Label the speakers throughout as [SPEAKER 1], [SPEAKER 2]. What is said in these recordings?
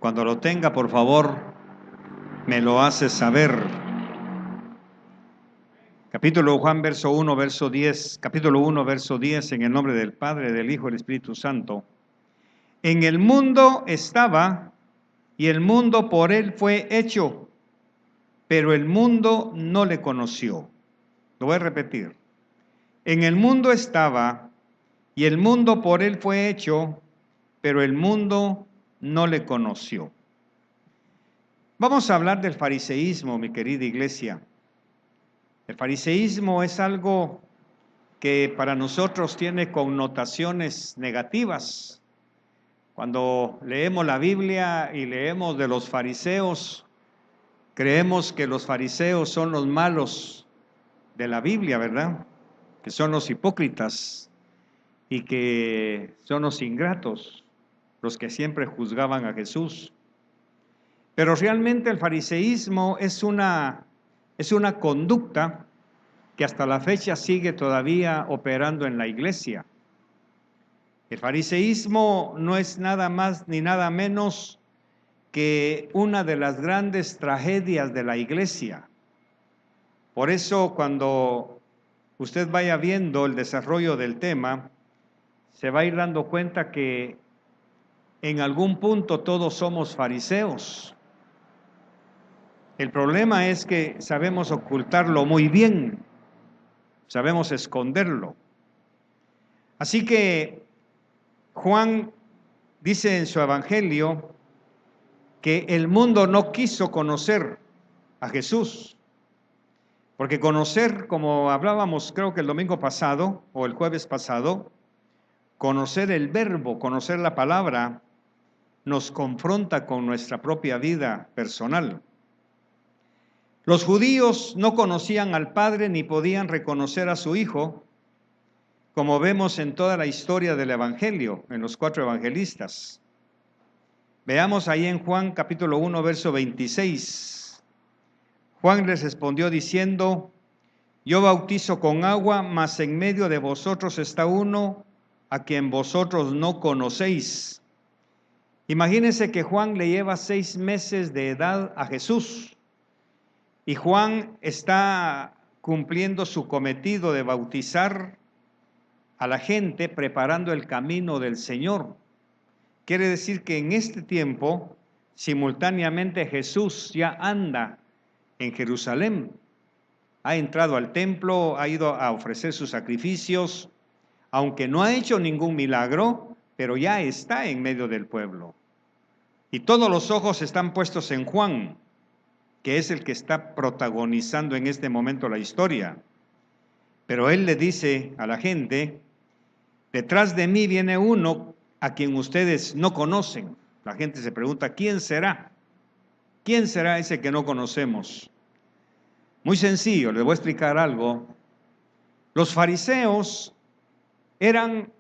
[SPEAKER 1] Cuando lo tenga, por favor, me lo hace saber. Capítulo 1, verso 10, en el nombre del Padre, del Hijo y del Espíritu Santo. En el mundo estaba, y el mundo por él fue hecho, pero el mundo no le conoció. Lo voy a repetir. En el mundo estaba, y el mundo por él fue hecho, pero el mundo no le conoció. Vamos a hablar del fariseísmo, mi querida iglesia. El fariseísmo es algo que para nosotros tiene connotaciones negativas. Cuando leemos la Biblia y leemos de los fariseos, creemos que los fariseos son los malos de la Biblia, ¿verdad? Que son los hipócritas y que son los ingratos, los que siempre juzgaban a Jesús. Pero realmente el fariseísmo es una conducta que hasta la fecha sigue todavía operando en la iglesia. El fariseísmo no es nada más ni nada menos que una de las grandes tragedias de la iglesia. Por eso, cuando usted vaya viendo el desarrollo del tema, se va a ir dando cuenta que en algún punto todos somos fariseos. El problema es que sabemos ocultarlo muy bien, sabemos esconderlo. Así que Juan dice en su evangelio que el mundo no quiso conocer a Jesús, porque conocer, como hablábamos creo que el domingo pasado o el jueves pasado, conocer el verbo, conocer la palabra, nos confronta con nuestra propia vida personal. Los judíos no conocían al Padre ni podían reconocer a su Hijo, como vemos en toda la historia del Evangelio, en los 4 evangelistas. Veamos ahí en Juan capítulo 1, verso 26. Juan les respondió diciendo: yo bautizo con agua, mas en medio de vosotros está uno a quien vosotros no conocéis. Imagínense que Juan le lleva 6 meses de edad a Jesús. Y Juan está cumpliendo su cometido de bautizar a la gente, preparando el camino del Señor. Quiere decir que en este tiempo, simultáneamente Jesús ya anda en Jerusalén. Ha entrado al templo, ha ido a ofrecer sus sacrificios, aunque no ha hecho ningún milagro, pero ya está en medio del pueblo. Y todos los ojos están puestos en Juan, que es el que está protagonizando en este momento la historia. Pero él le dice a la gente: detrás de mí viene uno a quien ustedes no conocen. La gente se pregunta: ¿quién será? ¿Quién será ese que no conocemos? Muy sencillo, les voy a explicar algo. Los fariseos eran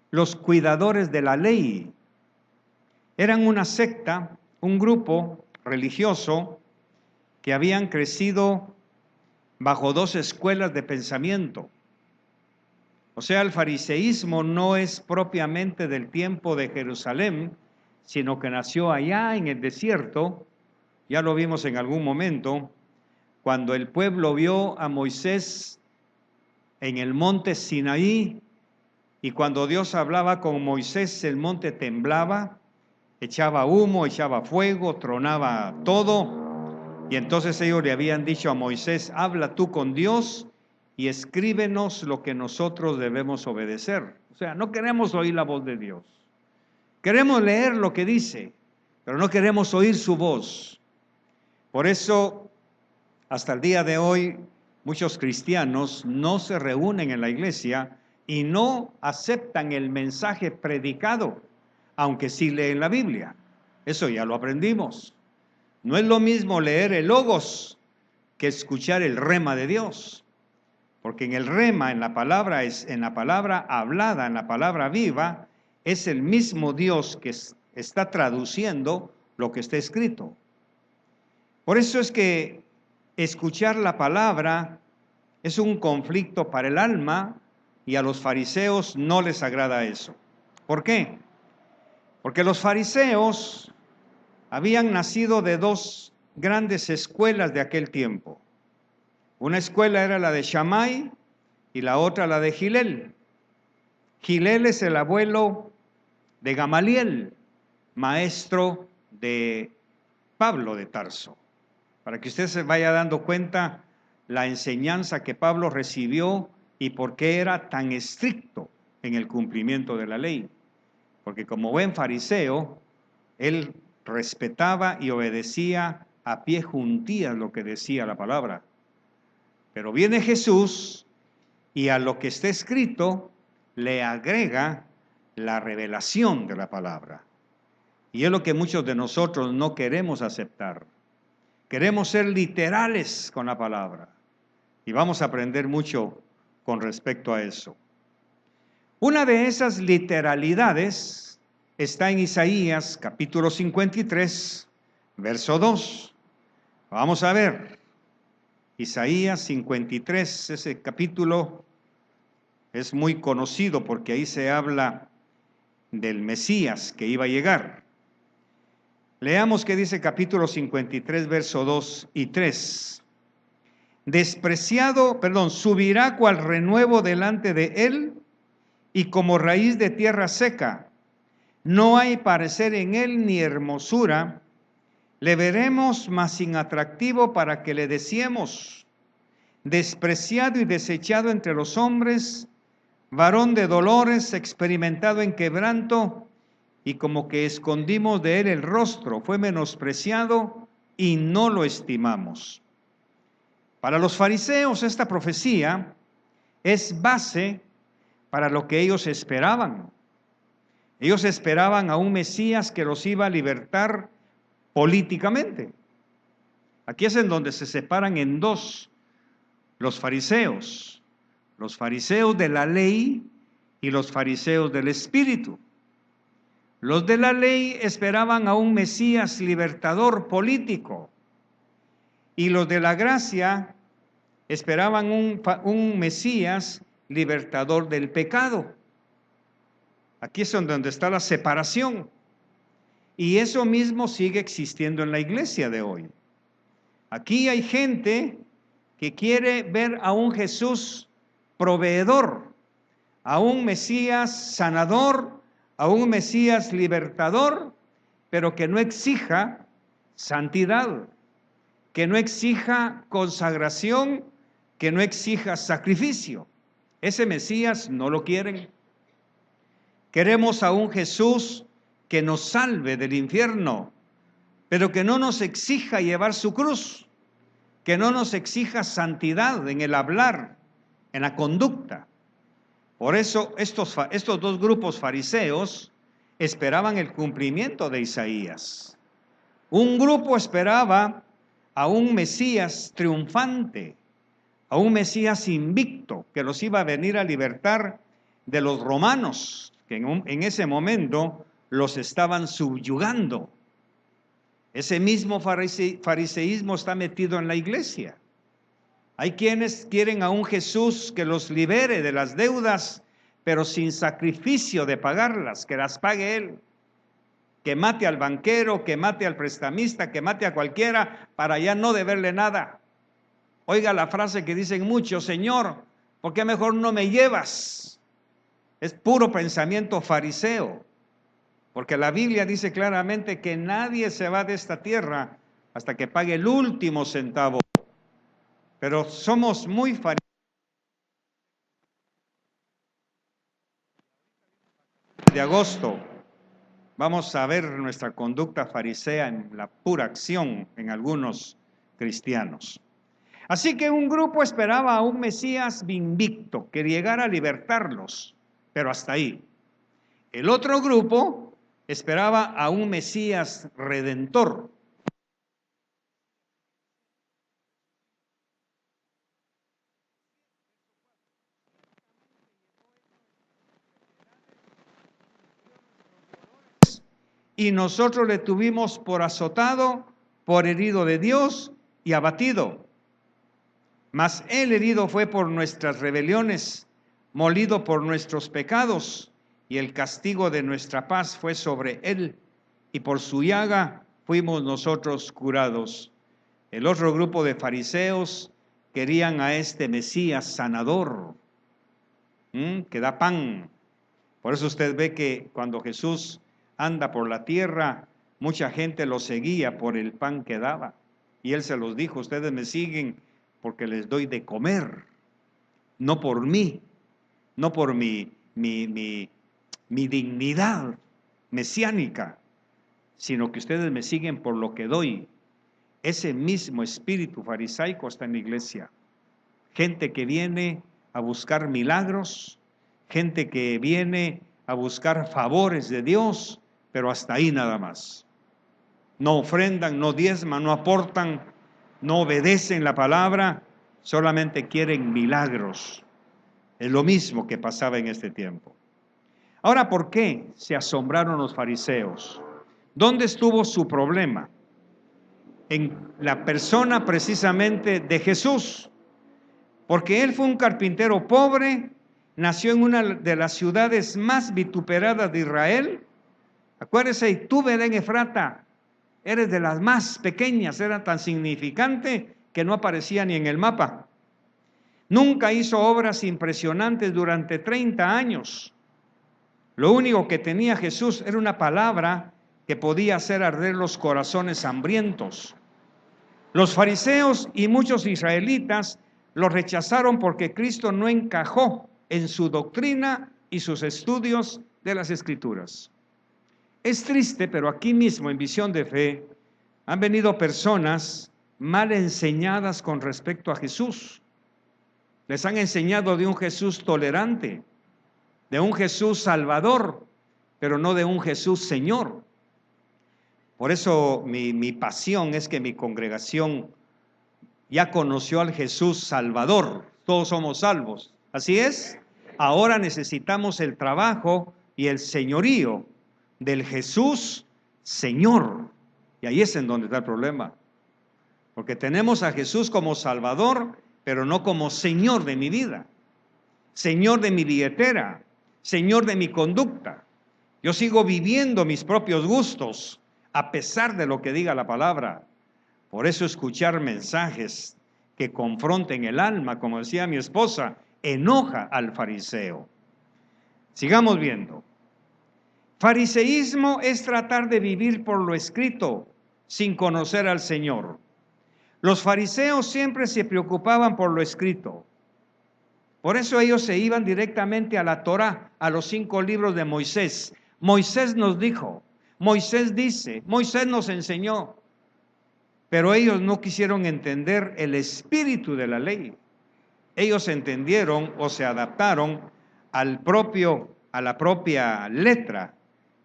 [SPEAKER 1] los cuidadores de la ley. Eran una secta, un grupo religioso que habían crecido bajo 2 escuelas de pensamiento. O sea, el fariseísmo no es propiamente del tiempo de Jerusalén, sino que nació allá en el desierto. Ya lo vimos en algún momento, cuando el pueblo vio a Moisés en el monte Sinaí, y cuando Dios hablaba con Moisés, el monte temblaba, echaba humo, echaba fuego, tronaba todo. Y entonces ellos le habían dicho a Moisés: habla tú con Dios y escríbenos lo que nosotros debemos obedecer. O sea, no queremos oír la voz de Dios. Queremos leer lo que dice, pero no queremos oír su voz. Por eso, hasta el día de hoy, muchos cristianos no se reúnen en la iglesia y no aceptan el mensaje predicado, aunque sí leen la Biblia. Eso ya lo aprendimos. No es lo mismo leer el Logos que escuchar el rema de Dios. Porque en el rema, en la palabra hablada, en la palabra viva, es el mismo Dios que está traduciendo lo que está escrito. Por eso es que escuchar la palabra es un conflicto para el alma, y a los fariseos no les agrada eso. ¿Por qué? Porque los fariseos habían nacido de dos grandes escuelas de aquel tiempo. Una escuela era la de Shammai y la otra la de Gilel. Gilel es el abuelo de Gamaliel, maestro de Pablo de Tarso. Para que usted se vaya dando cuenta la enseñanza que Pablo recibió y por qué era tan estricto en el cumplimiento de la ley. Porque como buen fariseo, él respetaba y obedecía a pie juntillas lo que decía la palabra. Pero viene Jesús y a lo que está escrito le agrega la revelación de la palabra. Y es lo que muchos de nosotros no queremos aceptar. Queremos ser literales con la palabra. Y vamos a aprender mucho con respecto a eso. Una de esas literalidades está en Isaías capítulo 53, verso 2. Vamos a ver. Isaías 53, ese capítulo es muy conocido porque ahí se habla del Mesías que iba a llegar. Leamos qué dice capítulo 53, verso 2 y 3. Subirá cual renuevo delante de él y como raíz de tierra seca. No hay parecer en él ni hermosura. Le veremos, mas sin atractivo para que le deseemos. Despreciado y desechado entre los hombres, varón de dolores, experimentado en quebranto, y como que escondimos de él el rostro, fue menospreciado y no lo estimamos. Para los fariseos esta profecía es base para lo que ellos esperaban. Ellos esperaban a un Mesías que los iba a libertar políticamente. Aquí es en donde se separan en dos los fariseos de la ley y los fariseos del Espíritu. Los de la ley esperaban a un Mesías libertador político y los de la gracia esperaban un Mesías libertador del pecado. Aquí es donde está la separación. Y eso mismo sigue existiendo en la iglesia de hoy. Aquí hay gente que quiere ver a un Jesús proveedor, a un Mesías sanador, a un Mesías libertador, pero que no exija santidad, que no exija consagración, que no exija sacrificio. Ese Mesías no lo quieren. Queremos a un Jesús que nos salve del infierno, pero que no nos exija llevar su cruz, que no nos exija santidad en el hablar, en la conducta. Por eso estos dos grupos fariseos esperaban el cumplimiento de Isaías. Un grupo esperaba a un Mesías triunfante, a un Mesías invicto que los iba a venir a libertar de los romanos, que en ese momento los estaban subyugando. Ese mismo fariseísmo está metido en la iglesia. Hay quienes quieren a un Jesús que los libere de las deudas, pero sin sacrificio de pagarlas, que las pague Él. Que mate al banquero, que mate al prestamista, que mate a cualquiera para ya no deberle nada. Oiga la frase que dicen muchos: Señor, ¿por qué mejor no me llevas? Es puro pensamiento fariseo, porque la Biblia dice claramente que nadie se va de esta tierra hasta que pague el último centavo. Pero somos muy fariseos. De agosto vamos a ver nuestra conducta farisea en la pura acción en algunos cristianos. Así que un grupo esperaba a un Mesías invicto que llegara a libertarlos, pero hasta ahí. El otro grupo esperaba a un Mesías redentor. Y nosotros le tuvimos por azotado, por herido de Dios y abatido. Mas él herido fue por nuestras rebeliones, molido por nuestros pecados, y el castigo de nuestra paz fue sobre él, y por su llaga fuimos nosotros curados. El otro grupo de fariseos querían a este Mesías sanador, que da pan. Por eso usted ve que cuando Jesús anda por la tierra, mucha gente lo seguía por el pan que daba. Y Él se los dijo: ustedes me siguen porque les doy de comer, no por mí, no por mi dignidad mesiánica, sino que ustedes me siguen por lo que doy. Ese mismo espíritu farisaico está en la iglesia. Gente que viene a buscar milagros, gente que viene a buscar favores de Dios, pero hasta ahí nada más. No ofrendan, no diezman, no aportan, no obedecen la palabra, solamente quieren milagros. Es lo mismo que pasaba en este tiempo. Ahora, ¿por qué se asombraron los fariseos? ¿Dónde estuvo su problema? En la persona precisamente de Jesús, porque Él fue un carpintero pobre, nació en una de las ciudades más vituperadas de Israel. Acuérdese, y tú, Belén Efrata, eres de las más pequeñas, era tan significante que no aparecía ni en el mapa. Nunca hizo obras impresionantes durante 30 años. Lo único que tenía Jesús era una palabra que podía hacer arder los corazones hambrientos. Los fariseos y muchos israelitas lo rechazaron porque Cristo no encajó en su doctrina y sus estudios de las Escrituras. Es triste, pero aquí mismo en Visión de Fe han venido personas mal enseñadas con respecto a Jesús. Les han enseñado de un Jesús tolerante, de un Jesús salvador, pero no de un Jesús Señor. Por eso mi pasión es que mi congregación ya conoció al Jesús Salvador. Todos somos salvos. ¿Así es? Ahora necesitamos el trabajo y el señorío del Jesús Señor. Y ahí es en donde está el problema. Porque tenemos a Jesús como Salvador, pero no como Señor de mi vida, Señor de mi billetera, Señor de mi conducta. Yo sigo viviendo mis propios gustos, a pesar de lo que diga la palabra. Por eso escuchar mensajes que confronten el alma, como decía mi esposa, enoja al fariseo. Sigamos viendo. Fariseísmo es tratar de vivir por lo escrito, sin conocer al Señor. Los fariseos siempre se preocupaban por lo escrito. Por eso ellos se iban directamente a la Torá, a los 5 libros de Moisés. Moisés nos dijo, Moisés dice, Moisés nos enseñó. Pero ellos no quisieron entender el espíritu de la ley. Ellos entendieron o se adaptaron a la propia letra,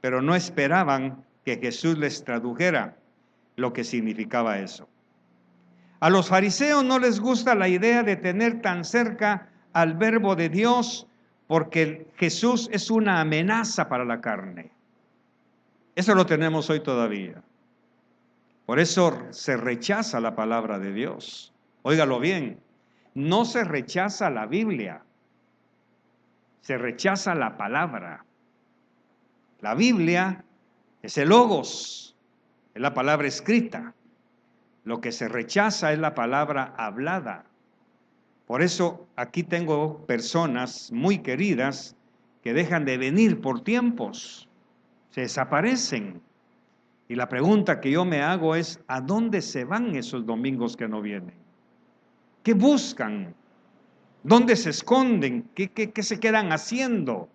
[SPEAKER 1] pero no esperaban que Jesús les tradujera lo que significaba eso. A los fariseos no les gusta la idea de tener tan cerca al verbo de Dios, porque Jesús es una amenaza para la carne. Eso lo tenemos hoy todavía. Por eso se rechaza la palabra de Dios. Óigalo bien, no se rechaza la Biblia, se rechaza la palabra. La Biblia es el logos, es la palabra escrita. Lo que se rechaza es la palabra hablada. Por eso aquí tengo personas muy queridas que dejan de venir por tiempos, se desaparecen. Y la pregunta que yo me hago es, ¿a dónde se van esos domingos que no vienen? ¿Qué buscan? ¿Dónde se esconden? ¿Qué se quedan haciendo?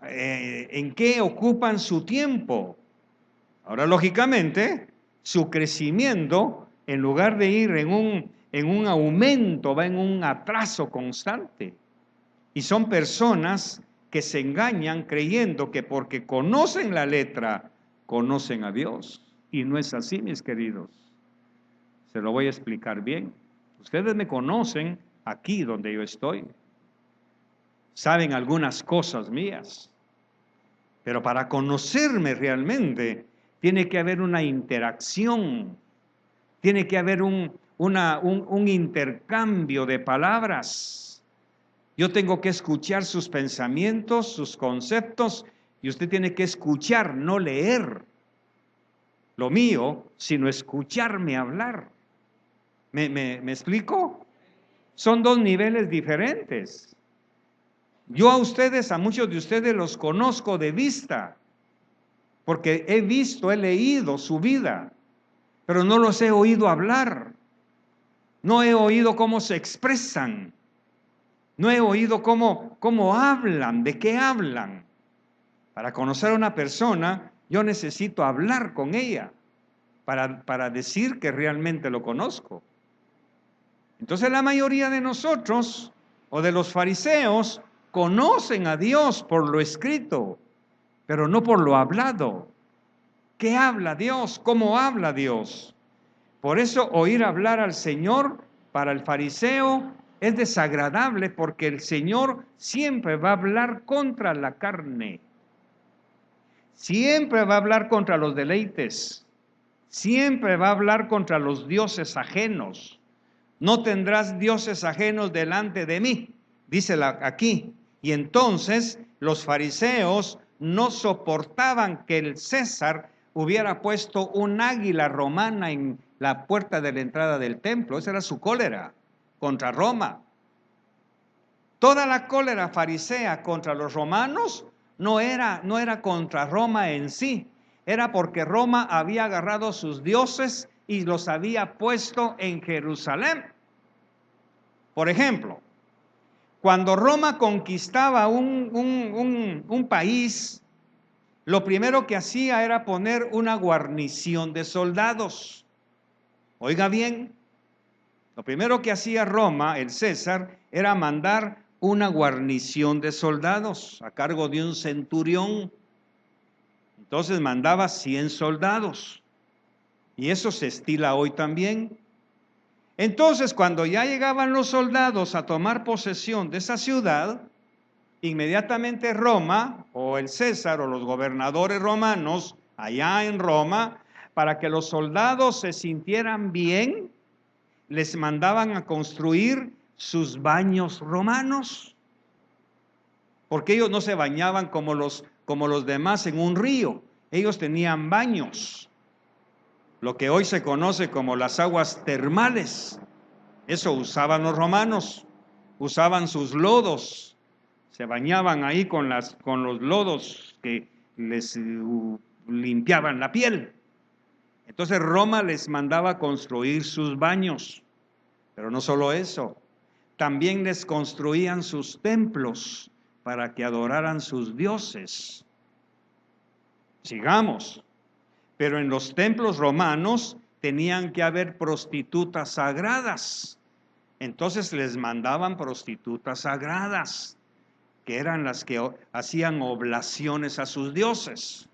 [SPEAKER 1] ¿En qué ocupan su tiempo? Ahora, lógicamente, su crecimiento, en lugar de ir en un aumento, va en un atraso constante. Y son personas que se engañan creyendo que porque conocen la letra, conocen a Dios. Y no es así, mis queridos. Se lo voy a explicar bien. Ustedes me conocen aquí donde yo estoy. Saben algunas cosas mías. Pero para conocerme realmente, tiene que haber una interacción. Tiene que haber un intercambio de palabras. Yo tengo que escuchar sus pensamientos, sus conceptos, y usted tiene que escuchar, no leer. lo mío, sino escucharme hablar. ¿Me explico? Son dos niveles diferentes. Yo a muchos de ustedes los conozco de vista, porque he visto, he leído su vida, pero no los he oído hablar. No he oído cómo se expresan. No he oído cómo hablan, de qué hablan. Para conocer a una persona, yo necesito hablar con ella para decir que realmente lo conozco. Entonces la mayoría de nosotros o de los fariseos conocen a Dios por lo escrito, pero no por lo hablado. ¿Qué habla Dios? ¿Cómo habla Dios? Por eso oír hablar al Señor para el fariseo es desagradable, porque el Señor siempre va a hablar contra la carne. Siempre va a hablar contra los deleites. Siempre va a hablar contra los dioses ajenos. No tendrás dioses ajenos delante de mí, dice aquí. Y entonces los fariseos no soportaban que el César hubiera puesto un águila romana en la puerta de la entrada del templo. Esa era su cólera contra Roma. Toda la cólera farisea contra los romanos no era contra Roma en sí, era porque Roma había agarrado sus dioses y los había puesto en Jerusalén. Por ejemplo, cuando Roma conquistaba un país, lo primero que hacía era poner una guarnición de soldados. Oiga bien, lo primero que hacía Roma, el César, era mandar una guarnición de soldados a cargo de un centurión. Entonces mandaba 100 soldados. Y eso se estila hoy también. Entonces, cuando ya llegaban los soldados a tomar posesión de esa ciudad, inmediatamente Roma, o el César, o los gobernadores romanos, allá en Roma, para que los soldados se sintieran bien, les mandaban a construir sus baños romanos, porque ellos no se bañaban como los demás en un río, ellos tenían baños, lo que hoy se conoce como las aguas termales. Eso usaban los romanos, usaban sus lodos, se bañaban ahí con los lodos que les limpiaban la piel. Entonces Roma les mandaba construir sus baños, pero no solo eso, también les construían sus templos para que adoraran sus dioses. Sigamos. Pero en los templos romanos tenían que haber prostitutas sagradas. Entonces les mandaban prostitutas sagradas, que eran las que hacían oblaciones a sus dioses.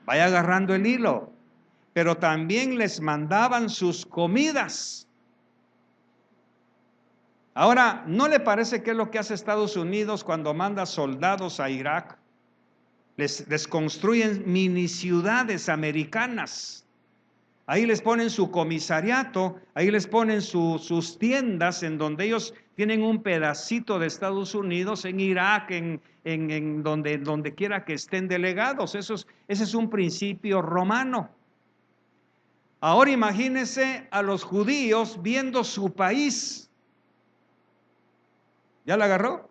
[SPEAKER 1] Vaya agarrando el hilo. Pero también les mandaban sus comidas. Ahora, ¿no le parece que es lo que hace Estados Unidos cuando manda soldados a Irak? Les construyen mini ciudades americanas. Ahí les ponen su comisariato, ahí les ponen sus tiendas en donde ellos tienen un pedacito de Estados Unidos, en Irak, en donde quiera que estén delegados. Ese es un principio romano. Ahora imagínense a los judíos viendo su país. ¿Ya la agarró?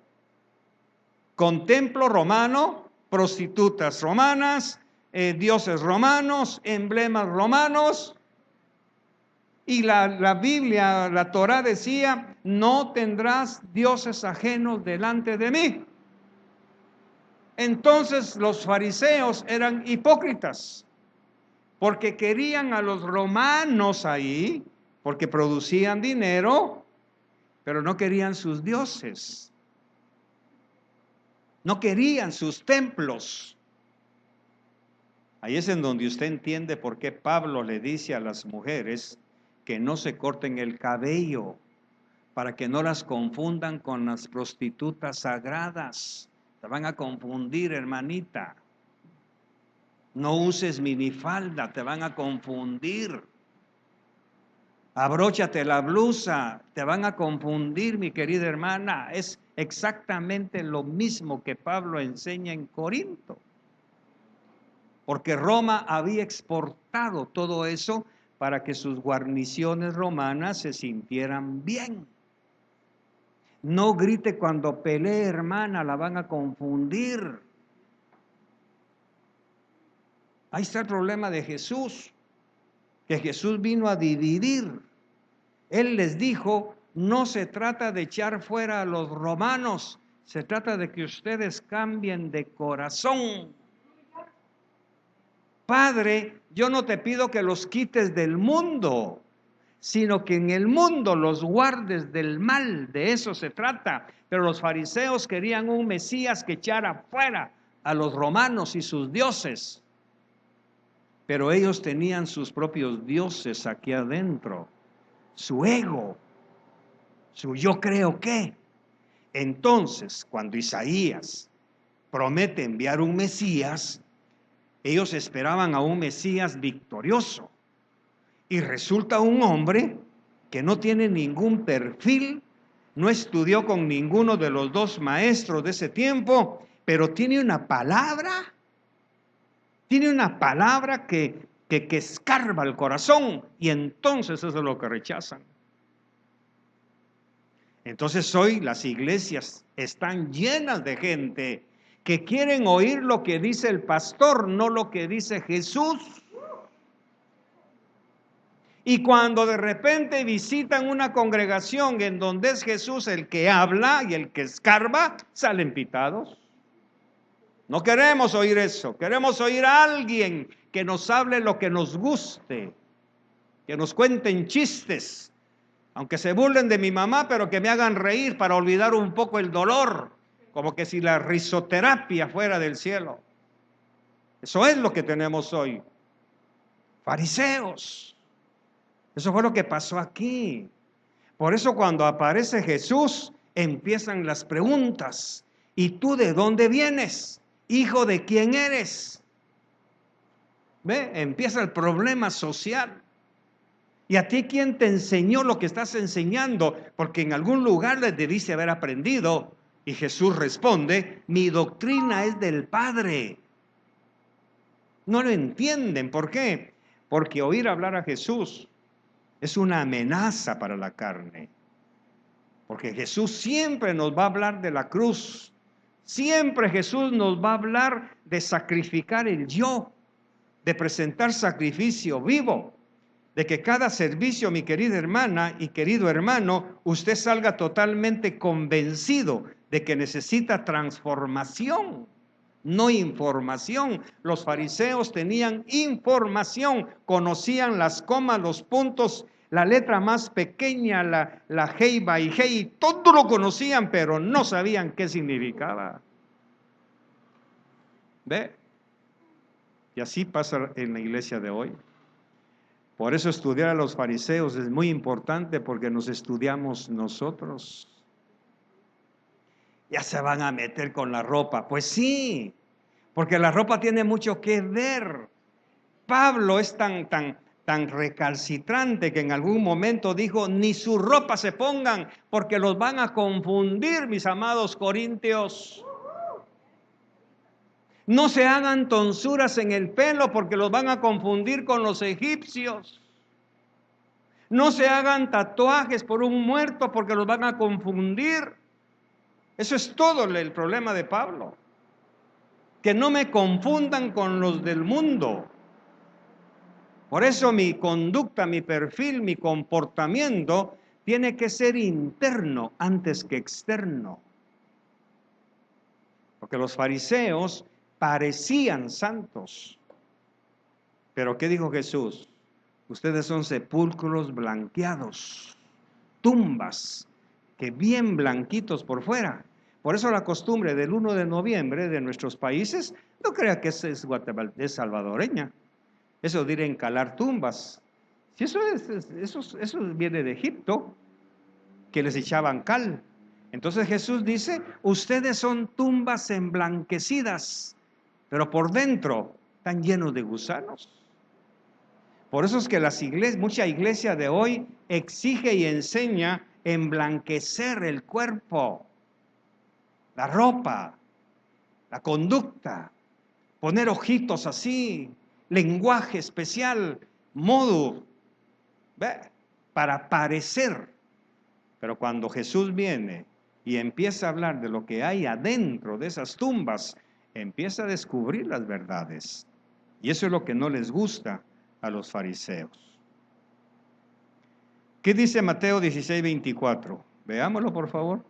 [SPEAKER 1] Con templo romano, prostitutas romanas, dioses romanos, emblemas romanos. Y la Biblia, la Torá decía, no tendrás dioses ajenos delante de mí. Entonces los fariseos eran hipócritas, porque querían a los romanos ahí, porque producían dinero, pero no querían sus dioses. No querían sus templos. Ahí es en donde usted entiende por qué Pablo le dice a las mujeres que no se corten el cabello, para que no las confundan con las prostitutas sagradas. Te van a confundir, hermanita. No uses minifalda, te van a confundir. Abróchate la blusa, te van a confundir, mi querida hermana. Es exactamente lo mismo que Pablo enseña en Corinto. porque Roma había exportado todo eso para que sus guarniciones romanas se sintieran bien. No grite cuando pelee, hermana, la van a confundir. Ahí está el problema de Jesús, que Jesús vino a dividir. Él les dijo, no se trata de echar fuera a los romanos, se trata de que ustedes cambien de corazón. Padre, yo no te pido que los quites del mundo, sino que en el mundo los guardes del mal, de eso se trata. Pero los fariseos querían un Mesías que echara fuera a los romanos y sus dioses. Pero ellos tenían sus propios dioses aquí adentro, su ego, su yo creo que. Entonces, cuando Isaías promete enviar un Mesías, ellos esperaban a un Mesías victorioso. Y resulta un hombre que no tiene ningún perfil, no estudió con ninguno de los dos maestros de ese tiempo, pero tiene una palabra que escarba el corazón, y entonces eso es lo que rechazan. Entonces hoy las iglesias están llenas de gente que quieren oír lo que dice el pastor, no lo que dice Jesús. Y cuando de repente visitan una congregación en donde es Jesús el que habla y el que escarba, salen pitados. No queremos oír eso, queremos oír a alguien que nos hable lo que nos guste, que nos cuenten chistes, aunque se burlen de mi mamá, pero que me hagan reír para olvidar un poco el dolor, como que si la risoterapia fuera del cielo. Eso es lo que tenemos hoy. Fariseos. Eso fue lo que pasó aquí. Por eso cuando aparece Jesús, empiezan las preguntas. ¿Y tú de dónde vienes? ¿Hijo de quién eres? ¿Ve? Empieza el problema social. ¿Y a ti quién te enseñó lo que estás enseñando? Porque en algún lugar les debiste haber aprendido. Y Jesús responde, mi doctrina es del Padre. No lo entienden. ¿Por qué? Porque oír hablar a Jesús es una amenaza para la carne. Porque Jesús siempre nos va a hablar de la cruz. Siempre Jesús nos va a hablar de sacrificar el yo, de presentar sacrificio vivo, de que cada servicio, mi querida hermana y querido hermano, usted salga totalmente convencido de que necesita transformación, no información. Los fariseos tenían información, conocían las comas, los puntos, la letra más pequeña, la jeiba y hei, todo lo conocían, pero no sabían qué significaba. ¿Ve? Y así pasa en la iglesia de hoy. Por eso estudiar a los fariseos es muy importante, porque nos estudiamos nosotros. Ya se van a meter con la ropa. Pues sí, porque la ropa tiene mucho que ver. Pablo es tan recalcitrante que en algún momento dijo, ni su ropa se pongan, porque los van a confundir, mis amados corintios. No se hagan tonsuras en el pelo, porque los van a confundir con los egipcios. No se hagan tatuajes por un muerto, porque los van a confundir. Eso es todo el problema de Pablo. Que no me confundan con los del mundo. Por eso mi conducta, mi perfil, mi comportamiento tiene que ser interno antes que externo. Porque los fariseos parecían santos. Pero ¿qué dijo Jesús? Ustedes son sepulcros blanqueados, tumbas, que bien blanquitos por fuera. Por eso la costumbre del 1 de noviembre de nuestros países, no crea que es salvadoreña. Eso de ir a encalar tumbas. Si eso viene de Egipto, que les echaban cal. Entonces Jesús dice, ustedes son tumbas emblanquecidas, pero por dentro están llenos de gusanos. Por eso es que mucha iglesia de hoy exige y enseña emblanquecer el cuerpo, la ropa, la conducta. poner ojitos así, lenguaje especial, modo, ¿ve? Para parecer. Pero cuando Jesús viene y empieza a hablar de lo que hay adentro de esas tumbas, empieza a descubrir las verdades. Y eso es lo que no les gusta a los fariseos. ¿Qué dice Mateo 16:24? Veámoslo, por favor.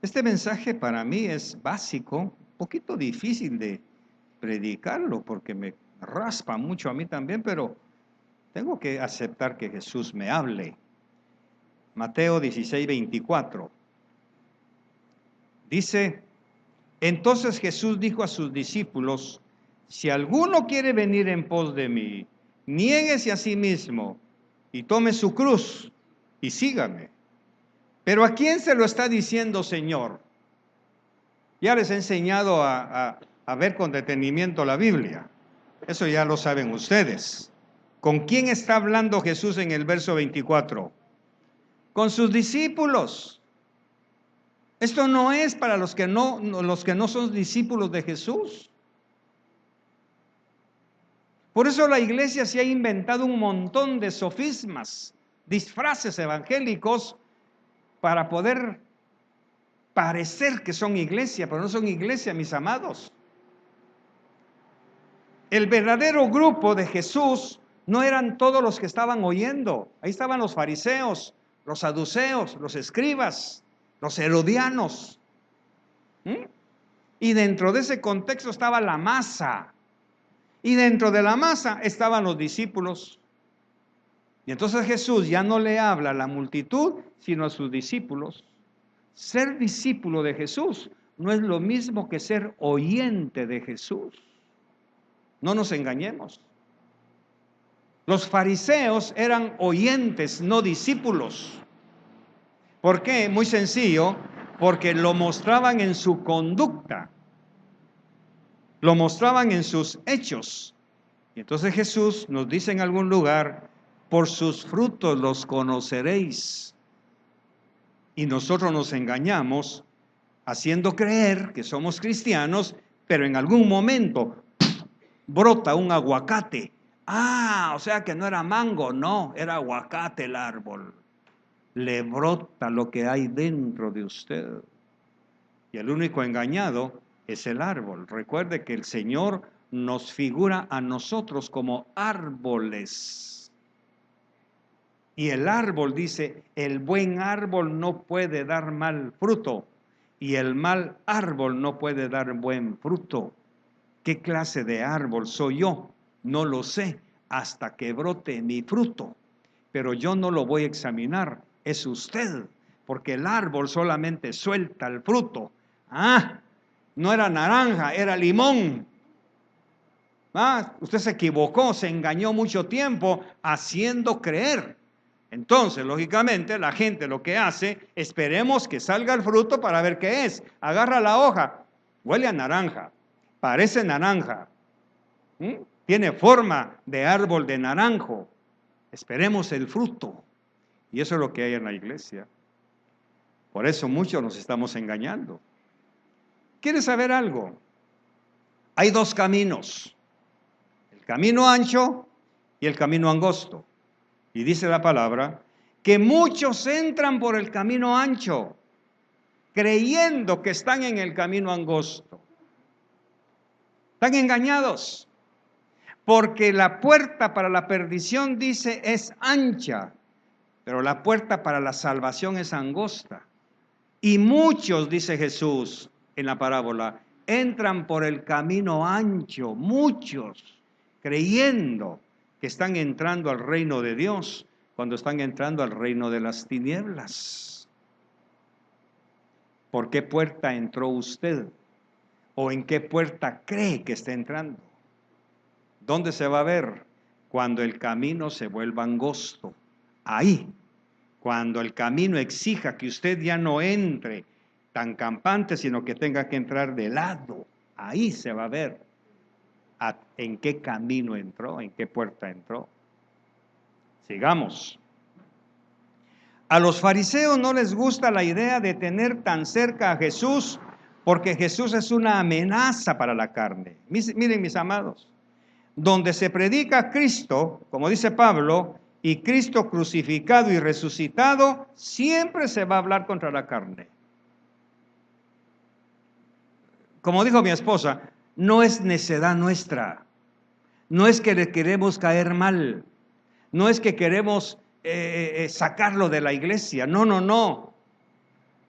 [SPEAKER 1] Este mensaje para mí es básico, un poquito difícil de predicarlo porque me raspa mucho a mí también, pero tengo que aceptar que Jesús me hable. Mateo 16:24. Dice, entonces Jesús dijo a sus discípulos, si alguno quiere venir en pos de mí, niéguese a sí mismo y tome su cruz y sígame. Pero ¿a quién se lo está diciendo, Señor? Ya les he enseñado a ver con detenimiento la Biblia. Eso ya lo saben ustedes. ¿Con quién está hablando Jesús en el verso 24? Con sus discípulos. Esto no es para los que no son discípulos de Jesús. Por eso la iglesia se ha inventado un montón de sofismas, disfraces evangélicos para poder parecer que son iglesia, pero no son iglesia, mis amados. El verdadero grupo de Jesús no eran todos los que estaban oyendo. Ahí estaban los fariseos, los saduceos, los escribas, los herodianos. Y dentro de ese contexto estaba la masa. Y dentro de la masa estaban los discípulos. Y entonces Jesús ya no le habla a la multitud, sino a sus discípulos. Ser discípulo de Jesús no es lo mismo que ser oyente de Jesús. No nos engañemos. Los fariseos eran oyentes, no discípulos. ¿Por qué? Muy sencillo, porque lo mostraban en su conducta, lo mostraban en sus hechos. Y entonces Jesús nos dice en algún lugar, por sus frutos los conoceréis. Y nosotros nos engañamos haciendo creer que somos cristianos, pero en algún momento brota un aguacate. O sea que no era mango, no, era aguacate el árbol. Le brota lo que hay dentro de usted. Y el único engañado es el árbol. Recuerde que el Señor nos figura a nosotros como árboles. Y el árbol dice, el buen árbol no puede dar mal fruto y el mal árbol no puede dar buen fruto. ¿Qué clase de árbol soy yo? No lo sé hasta que brote mi fruto. Pero yo no lo voy a examinar, es usted, porque el árbol solamente suelta el fruto. No era naranja, era limón. Usted se equivocó, se engañó mucho tiempo haciendo creer. Entonces, lógicamente, la gente lo que hace, esperemos que salga el fruto para ver qué es. Agarra la hoja, huele a naranja, parece naranja, tiene forma de árbol de naranjo. Esperemos el fruto. Y eso es lo que hay en la iglesia. Por eso muchos nos estamos engañando. ¿Quieres saber algo? Hay dos caminos, el camino ancho y el camino angosto. Y dice la palabra que muchos entran por el camino ancho, creyendo que están en el camino angosto. Están engañados, porque la puerta para la perdición, dice, es ancha, pero la puerta para la salvación es angosta. Y muchos, dice Jesús en la parábola, entran por el camino ancho, muchos, creyendo que están entrando al reino de Dios, cuando están entrando al reino de las tinieblas. ¿Por qué puerta entró usted? ¿O en qué puerta cree que está entrando? ¿Dónde se va a ver? Cuando el camino se vuelva angosto. Ahí, cuando el camino exija que usted ya no entre tan campante, sino que tenga que entrar de lado. Ahí se va a ver en qué camino entró, en qué puerta entró. Sigamos. A los fariseos no les gusta la idea de tener tan cerca a Jesús Porque Jesús es una amenaza para la carne. Miren, mis amados, donde se predica a Cristo, como dice Pablo, y Cristo crucificado y resucitado, siempre se va a hablar contra la carne. Como dijo mi esposa, no es necedad nuestra, no es que le queremos caer mal, no es que queremos sacarlo de la iglesia, no, no, no.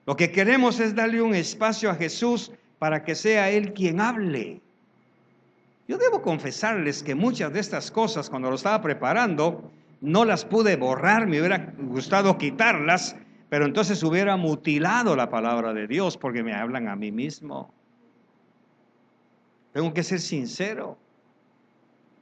[SPEAKER 1] Lo que queremos es darle un espacio a Jesús para que sea Él quien hable. Yo debo confesarles que muchas de estas cosas, cuando lo estaba preparando, no las pude borrar, me hubiera gustado quitarlas, pero entonces hubiera mutilado la palabra de Dios porque me hablan a mí mismo. Tengo que ser sincero.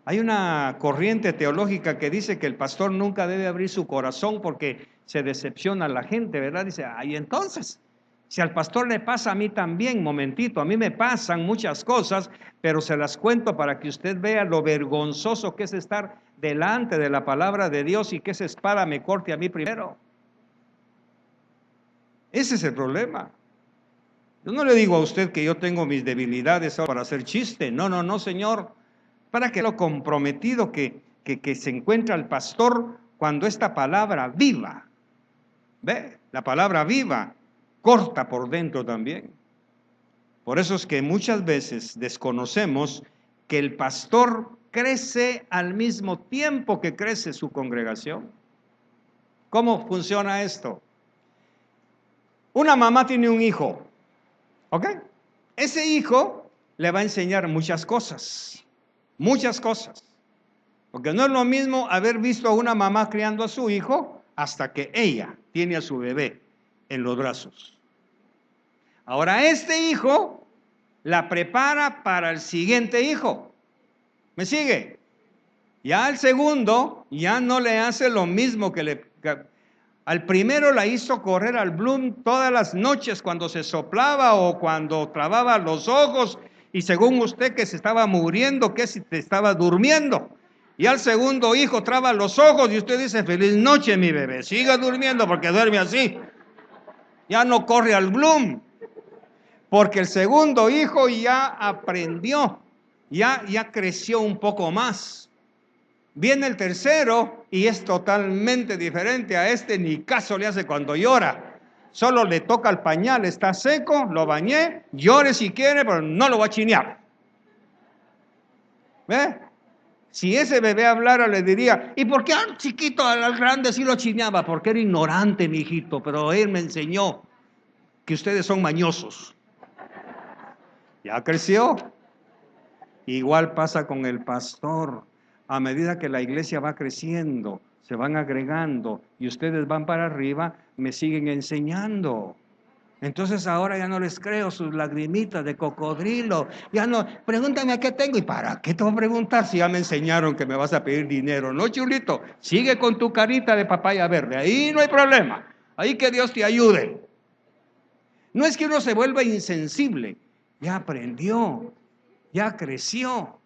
[SPEAKER 1] Hay una corriente teológica que dice que el pastor nunca debe abrir su corazón porque se decepciona a la gente, ¿verdad? Dice, ay, entonces, si al pastor le pasa a mí también, momentito, a mí me pasan muchas cosas, pero se las cuento para que usted vea lo vergonzoso que es estar delante de la palabra de Dios y que esa espada me corte a mí primero. Ese es el problema. Yo no le digo a usted que yo tengo mis debilidades para hacer chiste. No, no, no, Señor. Para que lo comprometido que se encuentra el pastor cuando esta palabra viva, ¿ve? La palabra viva corta por dentro también. Por eso es que muchas veces desconocemos que el pastor crece al mismo tiempo que crece su congregación. ¿Cómo funciona esto? Una mamá tiene un hijo, ¿ok? Ese hijo le va a enseñar muchas cosas. Muchas cosas. Porque no es lo mismo haber visto a una mamá criando a su hijo hasta que ella tiene a su bebé en los brazos. Ahora este hijo la prepara para el siguiente hijo. ¿Me sigue? Ya el segundo ya no le hace lo mismo que al primero la hizo correr al Bloom todas las noches cuando se soplaba o cuando trababa los ojos. Y según usted que se estaba muriendo, que si te estaba durmiendo. Y al segundo hijo traba los ojos y usted dice, feliz noche mi bebé, siga durmiendo porque duerme así. Ya no corre al Bloom. Porque el segundo hijo ya aprendió, ya creció un poco más. Viene el tercero y es totalmente diferente a este, ni caso le hace cuando llora. Solo le toca el pañal, está seco, lo bañé, llore si quiere, pero no lo va a chinear. ¿Ve? Si ese bebé hablara, le diría, ¿y por qué al chiquito, al grande sí lo chineaba? Porque era ignorante, mi hijito, pero él me enseñó que ustedes son mañosos. Ya creció. Igual pasa con el pastor. A medida que la iglesia va creciendo, se van agregando y ustedes van para arriba, me siguen enseñando. Entonces ahora ya no les creo sus lagrimitas de cocodrilo. Ya no, pregúntame a qué tengo. ¿Y para qué te voy a preguntar si ya me enseñaron que me vas a pedir dinero? No, chulito, sigue con tu carita de papaya verde. Ahí no hay problema. Ahí que Dios te ayude. No es que uno se vuelva insensible. Ya aprendió, ya creció.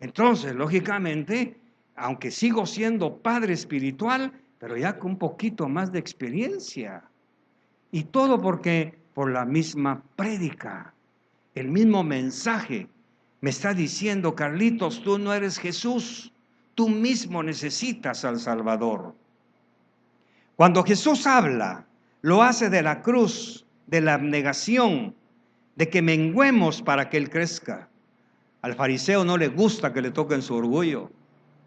[SPEAKER 1] Entonces, lógicamente, aunque sigo siendo padre espiritual, pero ya con un poquito más de experiencia. Y todo porque por la misma prédica, el mismo mensaje. Me está diciendo, Carlitos, tú no eres Jesús, tú mismo necesitas al Salvador. Cuando Jesús habla, lo hace de la cruz, de la abnegación, de que menguemos para que Él crezca. Al fariseo no le gusta que le toquen su orgullo,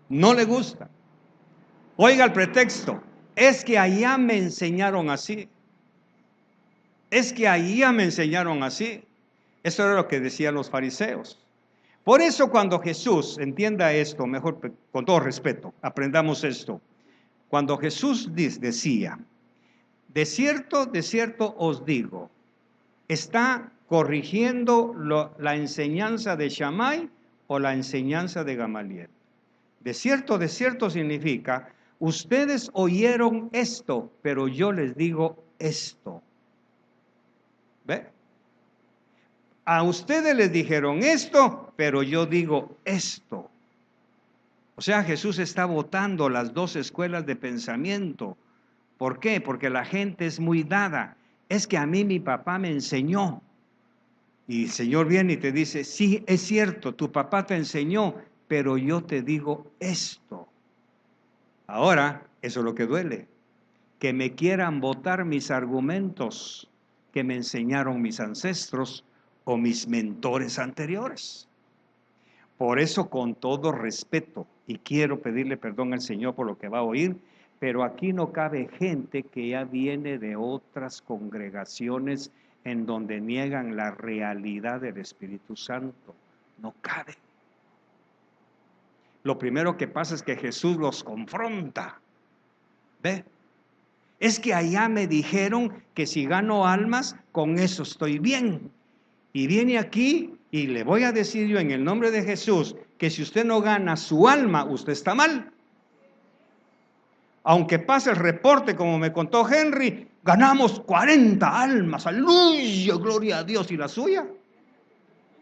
[SPEAKER 1] no le gusta. Oiga el pretexto, es que allá me enseñaron así. Es que allá me enseñaron así. Eso era lo que decían los fariseos. Por eso cuando Jesús, entienda esto, mejor con todo respeto, aprendamos esto. Cuando Jesús decía, de cierto os digo, está corrigiendo la enseñanza de Shammai o la enseñanza de Gamaliel. De cierto significa, ustedes oyeron esto, pero yo les digo esto. ¿Ve? A ustedes les dijeron esto, pero yo digo esto. O sea, Jesús está botando las dos escuelas de pensamiento. ¿Por qué? Porque la gente es muy dada. Es que a mí mi papá me enseñó. Y el Señor viene y te dice, sí, es cierto, tu papá te enseñó, pero yo te digo esto. Ahora, eso es lo que duele, que me quieran botar mis argumentos que me enseñaron mis ancestros o mis mentores anteriores. Por eso, con todo respeto, y quiero pedirle perdón al Señor por lo que va a oír, pero aquí no cabe gente que ya viene de otras congregaciones en donde niegan la realidad del Espíritu Santo. No cabe. Lo primero que pasa es que Jesús los confronta. ¿Ve? Es que allá me dijeron que si gano almas, con eso estoy bien. Y viene aquí y le voy a decir yo en el nombre de Jesús que si usted no gana su alma, usted está mal. Aunque pase el reporte como me contó Henry, ganamos 40 almas, aleluya, gloria a Dios. ¿Y la suya?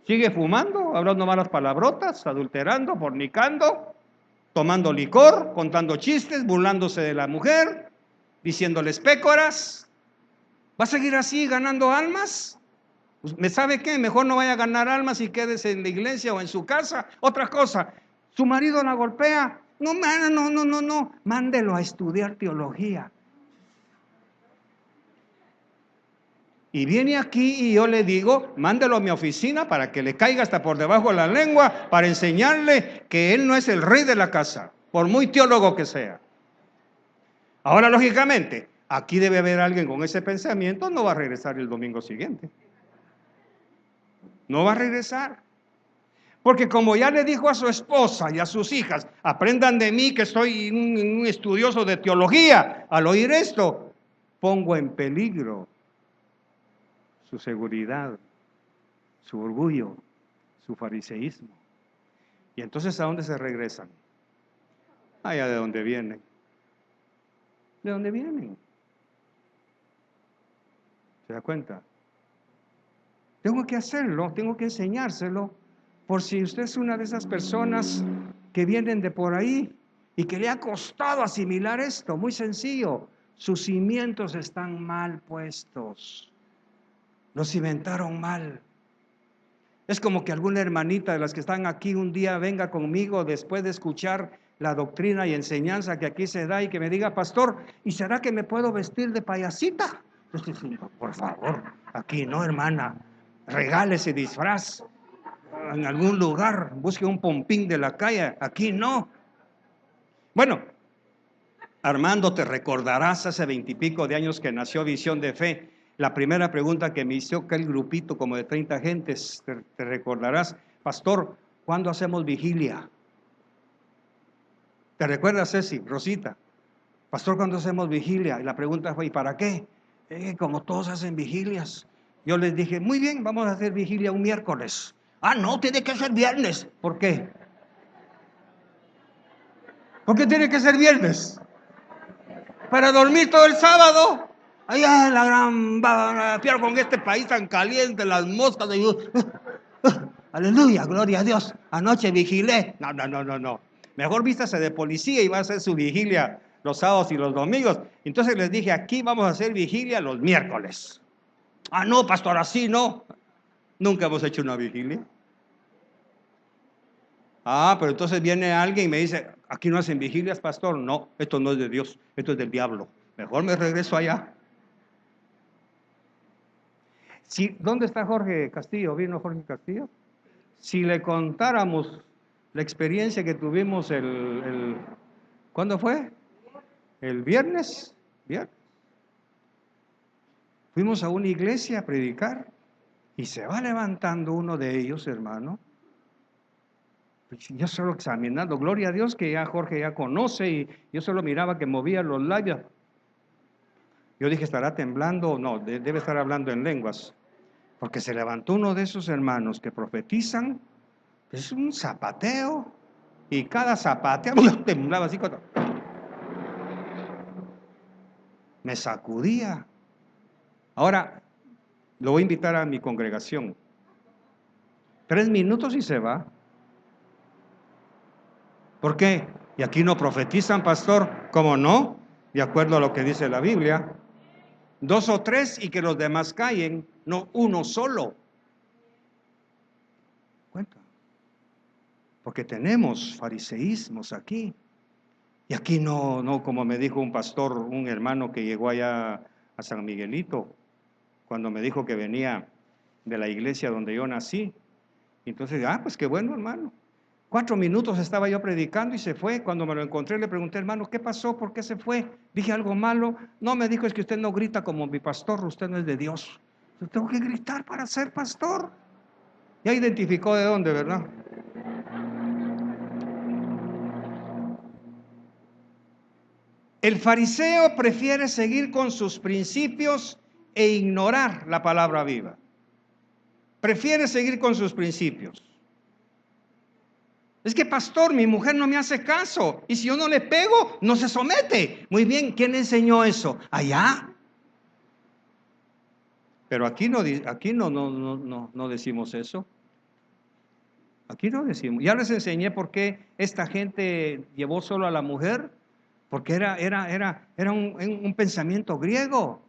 [SPEAKER 1] Sigue fumando, hablando malas palabrotas, adulterando, fornicando, tomando licor, contando chistes, burlándose de la mujer, diciéndoles pécoras. ¿Va a seguir así ganando almas? ¿Me sabe qué? Mejor no vaya a ganar almas y quédese en la iglesia o en su casa. Otra cosa, su marido la golpea. No, mándelo a estudiar teología. Y viene aquí y yo le digo, mándelo a mi oficina para que le caiga hasta por debajo de la lengua, para enseñarle que él no es el rey de la casa, por muy teólogo que sea. Ahora, lógicamente, aquí debe haber alguien con ese pensamiento, no va a regresar el domingo siguiente. No va a regresar. Porque como ya le dijo a su esposa y a sus hijas, aprendan de mí que soy un estudioso de teología, al oír esto, pongo en peligro su seguridad, su orgullo, su fariseísmo. Y entonces, ¿a dónde se regresan? Allá de donde vienen. ¿De dónde vienen? ¿Se da cuenta? Tengo que hacerlo, tengo que enseñárselo, por si usted es una de esas personas que vienen de por ahí y que le ha costado asimilar esto. Muy sencillo, sus cimientos están mal puestos. Los cimentaron mal. Es como que alguna hermanita de las que están aquí un día venga conmigo después de escuchar la doctrina y enseñanza que aquí se da y que me diga, pastor, ¿y será que me puedo vestir de payasita? Por favor, aquí no, hermana, regale ese disfraz en algún lugar, busque un pompín de la calle, aquí no. Bueno, Armando, te recordarás hace 20 y pico de años que nació Visión de Fe. La primera pregunta que me hizo aquel grupito como de 30 gentes, te recordarás, pastor, ¿cuándo hacemos vigilia? ¿Te recuerdas, Ceci, Rosita? Pastor, ¿cuándo hacemos vigilia? Y la pregunta fue, ¿y para qué? Como todos hacen vigilias. Yo les dije, muy bien, vamos a hacer vigilia un miércoles. Ah, no, tiene que ser viernes. ¿Por qué? ¿Por qué tiene que ser viernes? Para dormir todo el sábado. Allá en la gran fiera con este país tan caliente, las moscas. Aleluya, gloria a Dios. Anoche vigilé. No. Mejor vístase de policía y va a hacer su vigilia los sábados y los domingos. Entonces les dije, aquí vamos a hacer vigilia los miércoles. Ah, no, pastor, así no. Nunca hemos hecho una vigilia. Ah, pero entonces viene alguien y me dice, aquí no hacen vigilias, pastor. No, esto no es de Dios, esto es del diablo. Mejor me regreso allá. Sí, ¿dónde está Jorge Castillo? ¿Vino Jorge Castillo? Si le contáramos la experiencia que tuvimos ¿cuándo fue? El viernes. Fuimos a una iglesia a predicar y se va levantando uno de ellos, hermano. Yo solo examinando, gloria a Dios que ya Jorge ya conoce y yo solo miraba que movía los labios. Yo dije, ¿estará temblando? No, debe estar hablando en lenguas. Porque se levantó uno de esos hermanos que profetizan, es un zapateo, y cada zapateo temblaba así. Me sacudía. Ahora, lo voy a invitar a mi congregación. 3 minutos y se va. ¿Por qué? Y aquí no profetizan, pastor. ¿Cómo no? De acuerdo a lo que dice la Biblia. 2 o 3 y que los demás callen, no uno solo. Porque tenemos fariseísmos aquí. Y aquí no, como me dijo un pastor, un hermano que llegó allá a San Miguelito, cuando me dijo que venía de la iglesia donde yo nací. Entonces, pues qué bueno, hermano. 4 minutos estaba yo predicando y se fue. Cuando me lo encontré le pregunté, hermano, ¿qué pasó? ¿Por qué se fue? ¿Dije algo malo? No, me dijo, es que usted no grita como mi pastor, usted no es de Dios. Yo tengo que gritar para ser pastor. Ya identificó de dónde, ¿verdad? El fariseo prefiere seguir con sus principios e ignorar la palabra viva. Prefiere seguir con sus principios. Es que, pastor, mi mujer no me hace caso. Y si yo no le pego, no se somete. Muy bien, ¿quién enseñó eso? Allá. Pero aquí no decimos eso. Aquí no decimos. Ya les enseñé por qué esta gente llevó solo a la mujer. Porque era un pensamiento griego.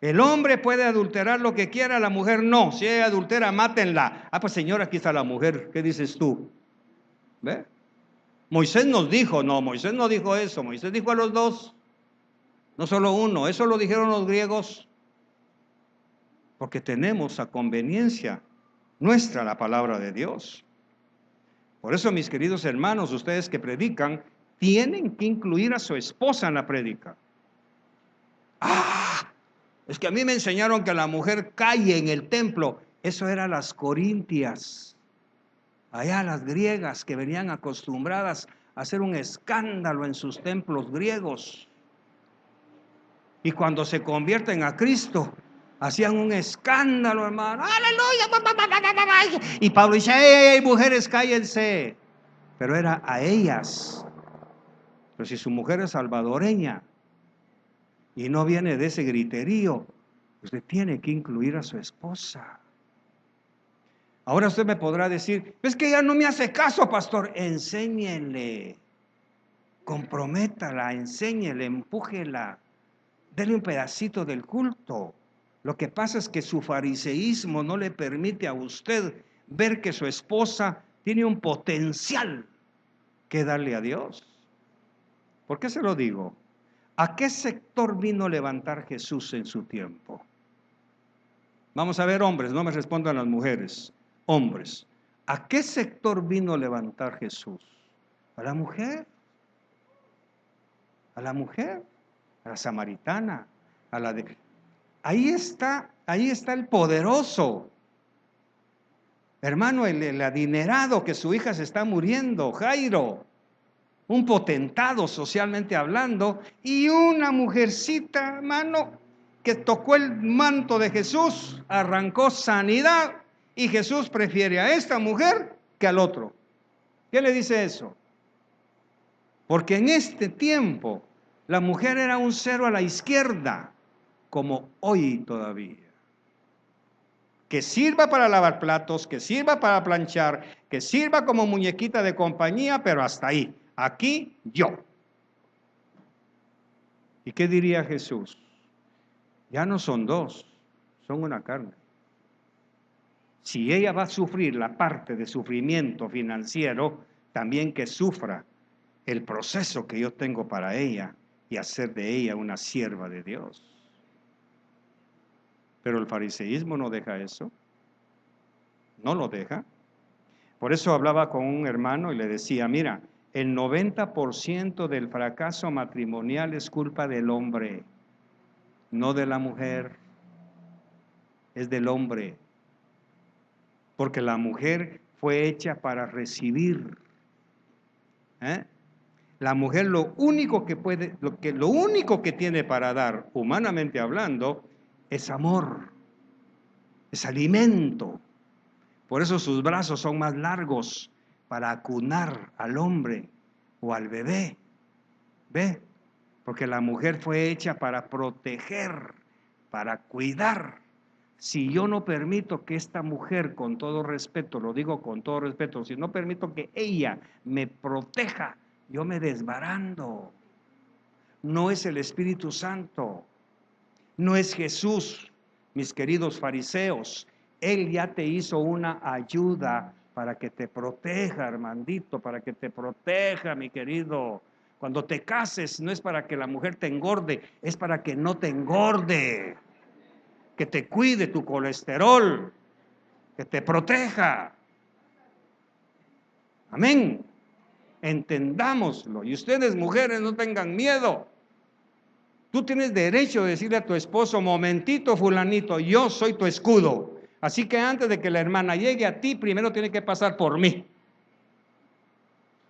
[SPEAKER 1] El hombre puede adulterar lo que quiera, la mujer no. Si ella adultera, mátenla. Pues señora, aquí está la mujer. ¿Qué dices tú? ¿Ve? Moisés nos dijo, no, Moisés no dijo eso. Moisés dijo a los dos, no solo uno. Eso lo dijeron los griegos. Porque tenemos a conveniencia nuestra la palabra de Dios. Por eso, mis queridos hermanos, ustedes que predican, tienen que incluir a su esposa en la prédica. Es que a mí me enseñaron que la mujer calle en el templo. Eso era las corintias. Allá las griegas que venían acostumbradas a hacer un escándalo en sus templos griegos. Y cuando se convierten a Cristo, hacían un escándalo, hermano. ¡Aleluya! Y Pablo dice, ¡hey, mujeres, cállense! Pero era a ellas. Pero si su mujer es salvadoreña y no viene de ese griterío, usted tiene que incluir a su esposa. Ahora usted me podrá decir, es que ella no me hace caso, pastor. Enséñele, comprométala, enséñele, empújela, dele un pedacito del culto. Lo que pasa es que su fariseísmo no le permite a usted ver que su esposa tiene un potencial que darle a Dios. ¿Por qué se lo digo? ¿A qué sector vino a levantar Jesús en su tiempo? Vamos a ver, hombres, no me respondan las mujeres. Hombres, ¿a qué sector vino a levantar Jesús? ¿A la mujer? ¿A la mujer? ¿A la samaritana? ¿A la de...? Ahí está el poderoso. Hermano, el adinerado que su hija se está muriendo, Jairo. Un potentado socialmente hablando. Y una mujercita, hermano, que tocó el manto de Jesús, arrancó sanidad. Y Jesús prefiere a esta mujer que al otro. ¿Qué le dice eso? Porque en este tiempo la mujer era un cero a la izquierda, como hoy todavía. Que sirva para lavar platos, que sirva para planchar, que sirva como muñequita de compañía, pero hasta ahí. Aquí yo. ¿Y qué diría Jesús? Ya no son dos, son una carne. Si ella va a sufrir la parte de sufrimiento financiero, también que sufra el proceso que yo tengo para ella y hacer de ella una sierva de Dios. Pero el fariseísmo no deja eso. No lo deja. Por eso hablaba con un hermano y le decía, mira, el 90% del fracaso matrimonial es culpa del hombre, no de la mujer, es del hombre. Porque la mujer fue hecha para recibir. La mujer lo único que tiene para dar, humanamente hablando, es amor, es alimento. Por eso sus brazos son más largos para acunar al hombre o al bebé. ¿Ve? Porque la mujer fue hecha para proteger, para cuidar. Si yo no permito que esta mujer, con todo respeto, lo digo con todo respeto, si no permito que ella me proteja, yo me desbarando. No es el Espíritu Santo, no es Jesús, mis queridos fariseos. Él ya te hizo una ayuda para que te proteja, Armandito, para que te proteja, mi querido. Cuando te cases no es para que la mujer te engorde, es para que no te engorde, que te cuide tu colesterol, que te proteja. Amén. Entendámoslo. Y ustedes, mujeres, no tengan miedo. Tú tienes derecho de decirle a tu esposo: momentito, fulanito, yo soy tu escudo. Así que antes de que la hermana llegue a ti, primero tiene que pasar por mí.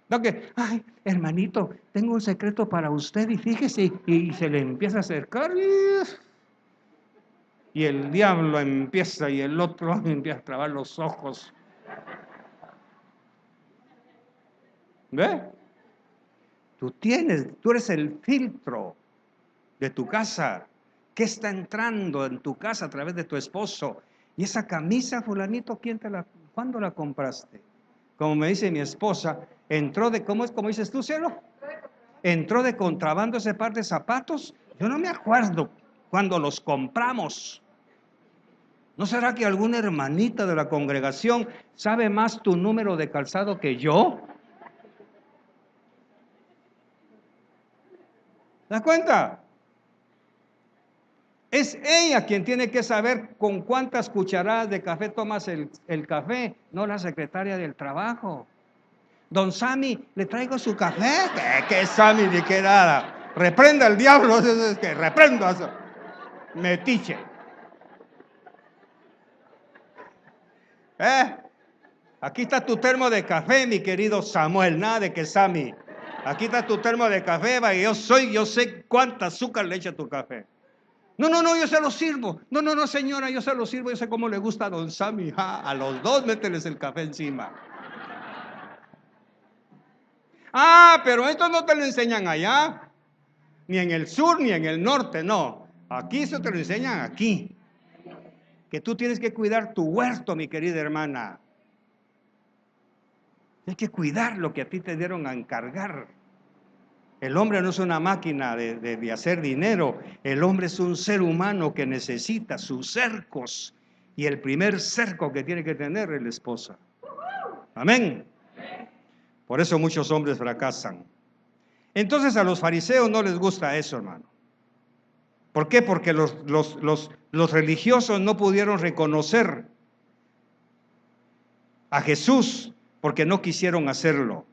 [SPEAKER 1] No que, ay, hermanito, tengo un secreto para usted y fíjese, y se le empieza a acercar y el diablo empieza y el otro empieza a trabar los ojos. ¿Ve? Tú eres el filtro de tu casa. ¿Qué está entrando en tu casa a través de tu esposo? Y esa camisa, fulanito, ¿cuándo la compraste? Como me dice mi esposa, entró de, ¿cómo dices tú, cielo? Entró de contrabando ese par de zapatos. Yo no me acuerdo cuando los compramos. ¿No será que alguna hermanita de la congregación sabe más tu número de calzado que yo? ¿Te das cuenta? Es ella quien tiene que saber con cuántas cucharadas de café tomas el café, no la secretaria del trabajo. Don Sammy, ¿le traigo su café? ¿Qué Sammy ni qué nada? Reprenda al diablo, es que reprendo eso. Metiche. Aquí está tu termo de café, mi querido Samuel, nada de que Sammy. Aquí está tu termo de café, yo sé cuánta azúcar le echa tu café. No, yo se lo sirvo. No, señora, yo se lo sirvo, yo sé cómo le gusta a don Sammy. A los dos mételes el café encima. Pero esto no te lo enseñan allá, ni en el sur, ni en el norte, no. Aquí eso te lo enseñan aquí. Que tú tienes que cuidar tu huerto, mi querida hermana. Hay que cuidar lo que a ti te dieron a encargar. El hombre no es una máquina de hacer dinero. El hombre es un ser humano que necesita sus cercos. Y el primer cerco que tiene que tener es la esposa. Amén. Por eso muchos hombres fracasan. Entonces a los fariseos no les gusta eso, hermano. ¿Por qué? Porque los religiosos no pudieron reconocer a Jesús porque no quisieron hacerlo.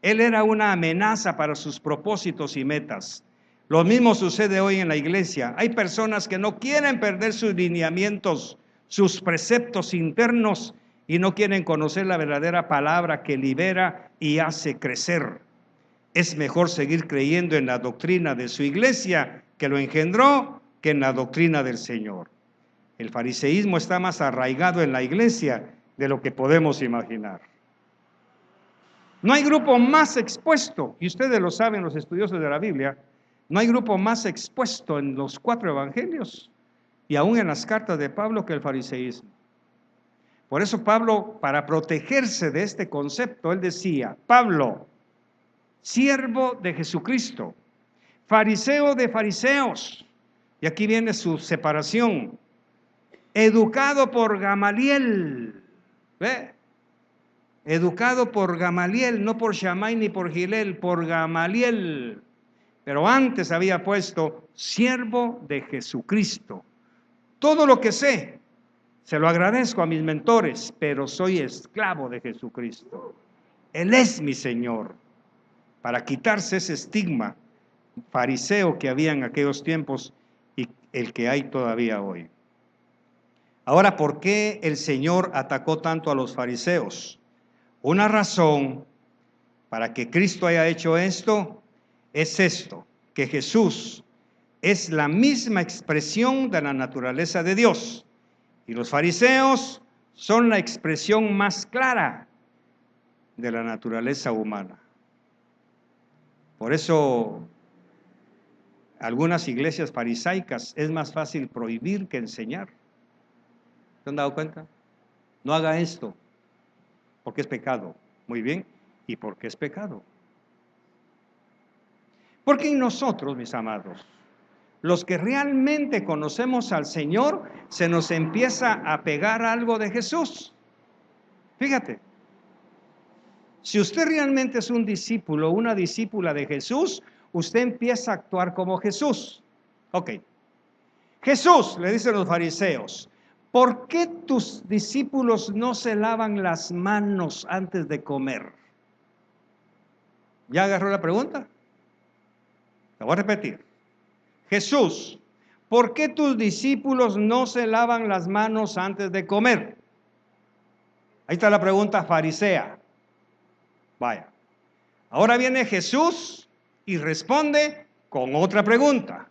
[SPEAKER 1] Él era una amenaza para sus propósitos y metas. Lo mismo sucede hoy en la iglesia. Hay personas que no quieren perder sus lineamientos, sus preceptos internos y no quieren conocer la verdadera palabra que libera y hace crecer. Es mejor seguir creyendo en la doctrina de su iglesia que lo engendró que en la doctrina del Señor. El fariseísmo está más arraigado en la iglesia de lo que podemos imaginar. No hay grupo más expuesto, y ustedes lo saben los estudiosos de la Biblia, no hay grupo más expuesto en los 4 evangelios y aún en las cartas de Pablo que el fariseísmo. Por eso Pablo, para protegerse de este concepto, él decía: Pablo, siervo de Jesucristo, fariseo de fariseos, y aquí viene su separación, educado por Gamaliel, ¿ve? Educado por Gamaliel, no por Shammai ni por Gilel, por Gamaliel. Pero antes había puesto siervo de Jesucristo. Todo lo que sé, se lo agradezco a mis mentores, pero soy esclavo de Jesucristo. Él es mi Señor. Para quitarse ese estigma fariseo que había en aquellos tiempos y el que hay todavía hoy. Ahora, ¿por qué el Señor atacó tanto a los fariseos? Una razón para que Cristo haya hecho esto es esto, que Jesús es la misma expresión de la naturaleza de Dios y los fariseos son la expresión más clara de la naturaleza humana. Por eso, algunas iglesias farisaicas es más fácil prohibir que enseñar. ¿Se han dado cuenta? No haga esto, porque es pecado. Muy bien, ¿y por qué es pecado? Porque en nosotros, mis amados, los que realmente conocemos al Señor, se nos empieza a pegar algo de Jesús. Fíjate, Si usted realmente es un discípulo, una discípula de Jesús, usted empieza a actuar como Jesús. Ok. Jesús, le dicen los fariseos, ¿por qué tus discípulos no se lavan las manos antes de comer? ¿Ya agarró la pregunta? La voy a repetir. Jesús, ¿por qué tus discípulos no se lavan las manos antes de comer? Ahí está la pregunta farisea. Vaya. Ahora viene Jesús y responde con otra pregunta.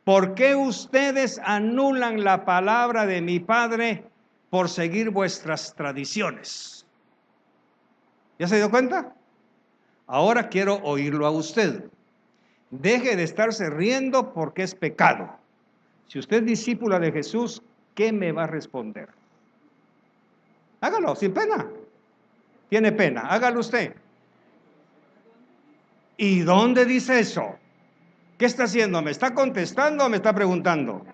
[SPEAKER 1] ¿Por qué ustedes anulan la palabra de mi Padre por seguir vuestras tradiciones? ¿Ya se dio cuenta? Ahora quiero oírlo a usted. Deje de estarse riendo porque es pecado. Si usted es discípula de Jesús, ¿qué me va a responder? Hágalo, sin pena. Tiene pena, hágalo usted. ¿Y dónde dice eso? ¿Qué está haciendo? ¿Me está contestando o me está preguntando?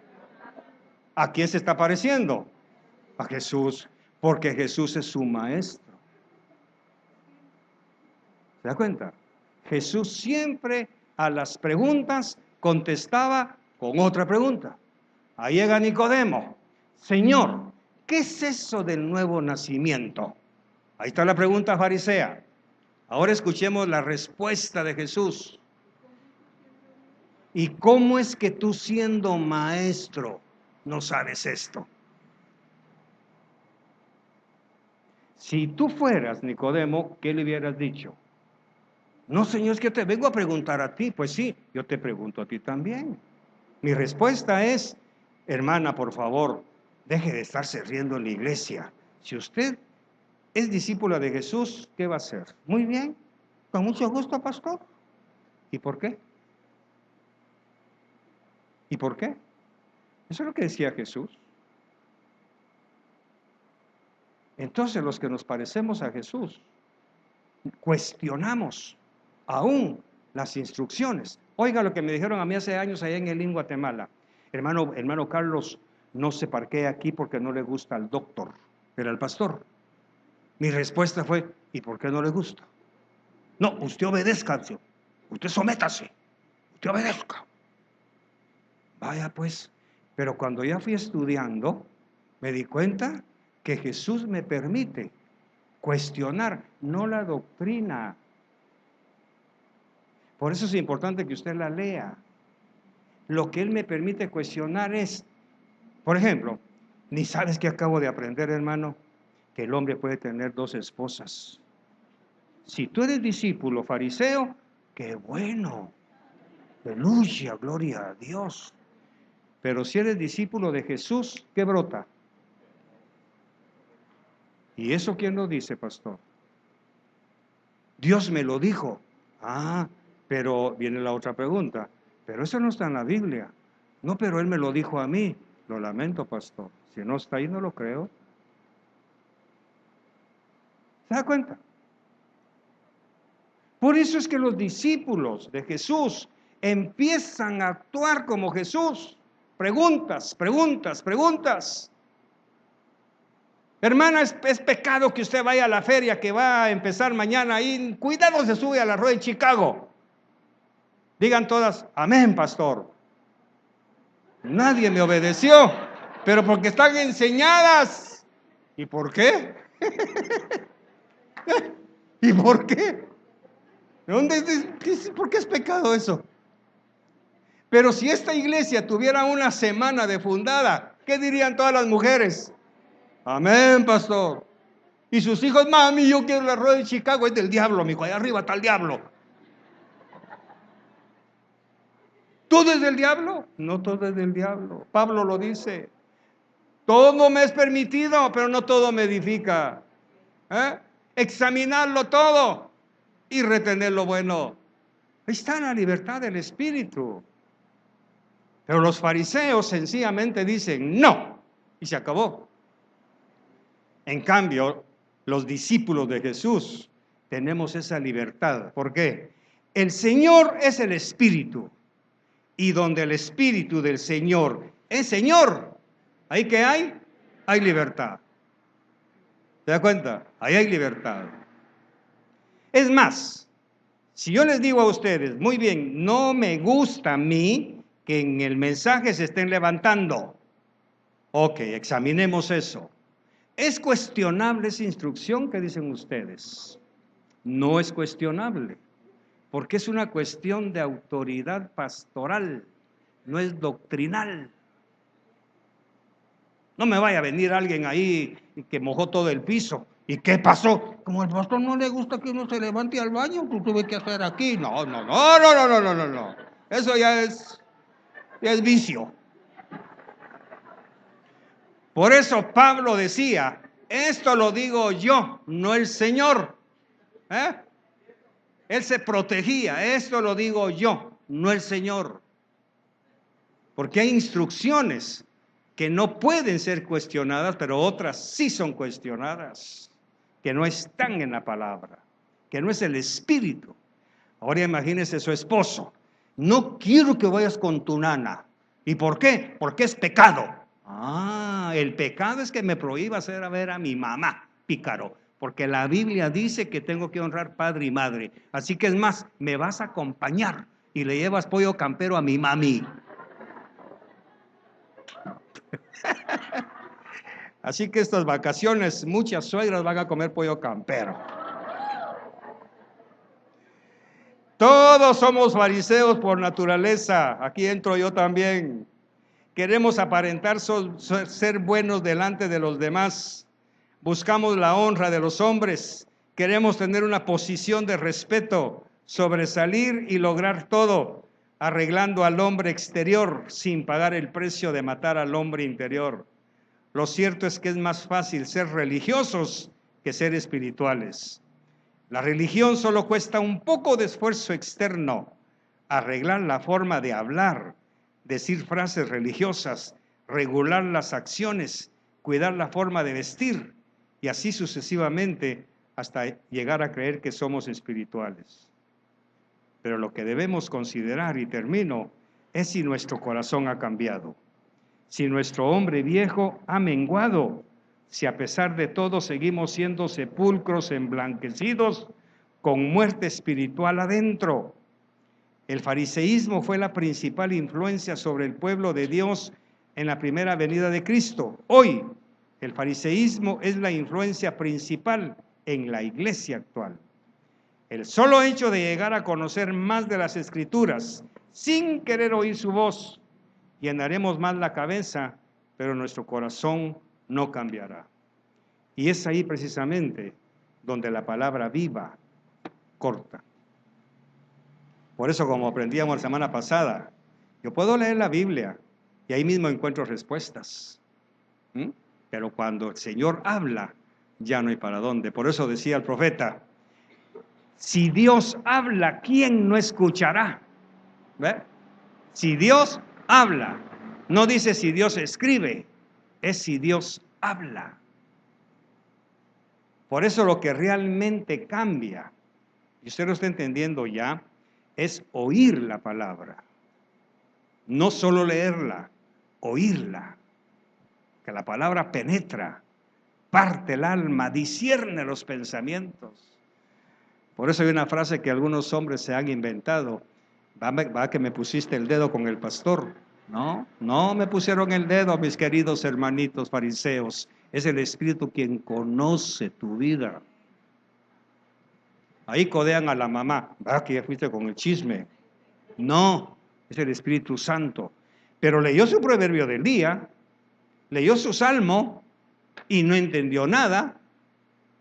[SPEAKER 1] ¿A quién se está pareciendo? A Jesús, porque Jesús es su maestro. ¿Se da cuenta? Jesús siempre a las preguntas contestaba con otra pregunta. Ahí llega Nicodemo. Señor, ¿qué es eso del nuevo nacimiento? Ahí está la pregunta farisea. Ahora escuchemos la respuesta de Jesús. ¿Y cómo es que tú siendo maestro no sabes esto? Si tú fueras Nicodemo, ¿qué le hubieras dicho? No, Señor, es que te vengo a preguntar a ti. Pues sí, yo te pregunto a ti también. Mi respuesta es, hermana, por favor, deje de estarse riendo en la iglesia. Si usted es discípula de Jesús, ¿qué va a hacer? Muy bien, con mucho gusto, pastor. ¿Y por qué? ¿Y por qué? Eso es lo que decía Jesús. Entonces los que nos parecemos a Jesús, cuestionamos aún las instrucciones. Oiga lo que me dijeron a mí hace años allá en Elín, Guatemala. Hermano Carlos, no se parquee aquí porque no le gusta al doctor, pero al pastor. Mi respuesta fue, ¿y por qué no le gusta? No, usted obedezca, usted sométase, usted obedezca. Vaya pues, pero cuando ya fui estudiando, me di cuenta que Jesús me permite cuestionar, no la doctrina. Por eso es importante que usted la lea. Lo que Él me permite cuestionar es, por ejemplo, ni sabes que acabo de aprender, hermano, que el hombre puede tener 2 esposas. Si tú eres discípulo fariseo, qué bueno, aleluya, gloria a Dios. Pero si eres discípulo de Jesús, ¿qué brota? ¿Y eso quién lo dice, pastor? Dios me lo dijo. Ah, pero viene la otra pregunta. Pero eso no está en la Biblia. No, pero Él me lo dijo a mí. Lo lamento, pastor. Si no está ahí, no lo creo. ¿Se da cuenta? Por eso es que los discípulos de Jesús empiezan a actuar como Jesús. Preguntas, preguntas, preguntas. Hermana, es pecado que usted vaya a la feria que va a empezar mañana ahí. Cuidado, se sube a la rueda de Chicago. Digan todas, amén, pastor. Nadie me obedeció, pero porque están enseñadas. ¿Y por qué? ¿Y por qué? ¿Por qué es pecado eso? Pero si esta iglesia tuviera una semana de fundada, ¿qué dirían todas las mujeres? Amén, pastor. Y sus hijos, mami, yo quiero la rueda de Chicago, es del diablo, mijo, allá arriba está el diablo. ¿Todo es del diablo? No todo es del diablo. Pablo lo dice. Todo me es permitido, pero no todo me edifica. Examinarlo todo y retener lo bueno. Ahí está la libertad del espíritu. Pero los fariseos sencillamente dicen no, y se acabó. En cambio, los discípulos de Jesús tenemos esa libertad. ¿Por qué? El Señor es el Espíritu. Y donde el Espíritu del Señor es Señor, ¿ahí qué hay? Hay libertad. ¿Se da cuenta? Ahí hay libertad. Es más, si yo les digo a ustedes, muy bien, no me gusta a mí que en el mensaje se estén levantando. Ok, examinemos eso. ¿Es cuestionable esa instrucción que dicen ustedes? No es cuestionable, porque es una cuestión de autoridad pastoral, no es doctrinal. No me vaya a venir alguien ahí que mojó todo el piso. ¿Y qué pasó? Como al pastor no le gusta que uno se levante al baño, tú tuve que hacer aquí. No. Eso ya es vicio. Por eso Pablo decía, esto lo digo yo, no el Señor. Él se protegía, esto lo digo yo, no el Señor. Porque hay instrucciones que no pueden ser cuestionadas, pero otras sí son cuestionadas, que no están en la palabra, que no es el espíritu. Ahora imagínese su esposo, no quiero que vayas con tu nana. ¿Y por qué? Porque es pecado. El pecado es que me prohíba hacer a ver a mi mamá, pícaro, porque la Biblia dice que tengo que honrar padre y madre. Así que es más, me vas a acompañar y le llevas pollo campero a mi mami. Así que estas vacaciones, muchas suegras van a comer pollo campero. Todos somos fariseos por naturaleza. Aquí entro yo también. Queremos aparentar ser buenos delante de los demás. Buscamos la honra de los hombres. Queremos tener una posición de respeto, sobresalir y lograr todo, arreglando al hombre exterior sin pagar el precio de matar al hombre interior. Lo cierto es que es más fácil ser religiosos que ser espirituales. La religión solo cuesta un poco de esfuerzo externo, arreglar la forma de hablar, decir frases religiosas, regular las acciones, cuidar la forma de vestir y así sucesivamente hasta llegar a creer que somos espirituales. Pero lo que debemos considerar, y termino, es si nuestro corazón ha cambiado. Si nuestro hombre viejo ha menguado, si a pesar de todo seguimos siendo sepulcros emblanquecidos con muerte espiritual adentro. El fariseísmo fue la principal influencia sobre el pueblo de Dios en la primera venida de Cristo. Hoy, el fariseísmo es la influencia principal en la iglesia actual. El solo hecho de llegar a conocer más de las Escrituras sin querer oír su voz, llenaremos más la cabeza, pero nuestro corazón no cambiará. Y es ahí precisamente donde la palabra viva corta. Por eso, como aprendíamos la semana pasada, yo puedo leer la Biblia y ahí mismo encuentro respuestas. Pero cuando el Señor habla, ya no hay para dónde. Por eso decía el profeta, si Dios habla, ¿quién no escuchará? ¿Ve? Si Dios habla, no dice si Dios escribe, es si Dios habla. Por eso lo que realmente cambia, y usted lo está entendiendo ya, es oír la palabra. No solo leerla, oírla. Que la palabra penetra, parte el alma, discierne los pensamientos. Por eso hay una frase que algunos hombres se han inventado. Va que me pusiste el dedo con el pastor. No me pusieron el dedo, mis queridos hermanitos fariseos. Es el Espíritu quien conoce tu vida. Ahí codean a la mamá. Que ya fuiste con el chisme. No, es el Espíritu Santo. Pero leyó su proverbio del día, leyó su salmo y no entendió nada,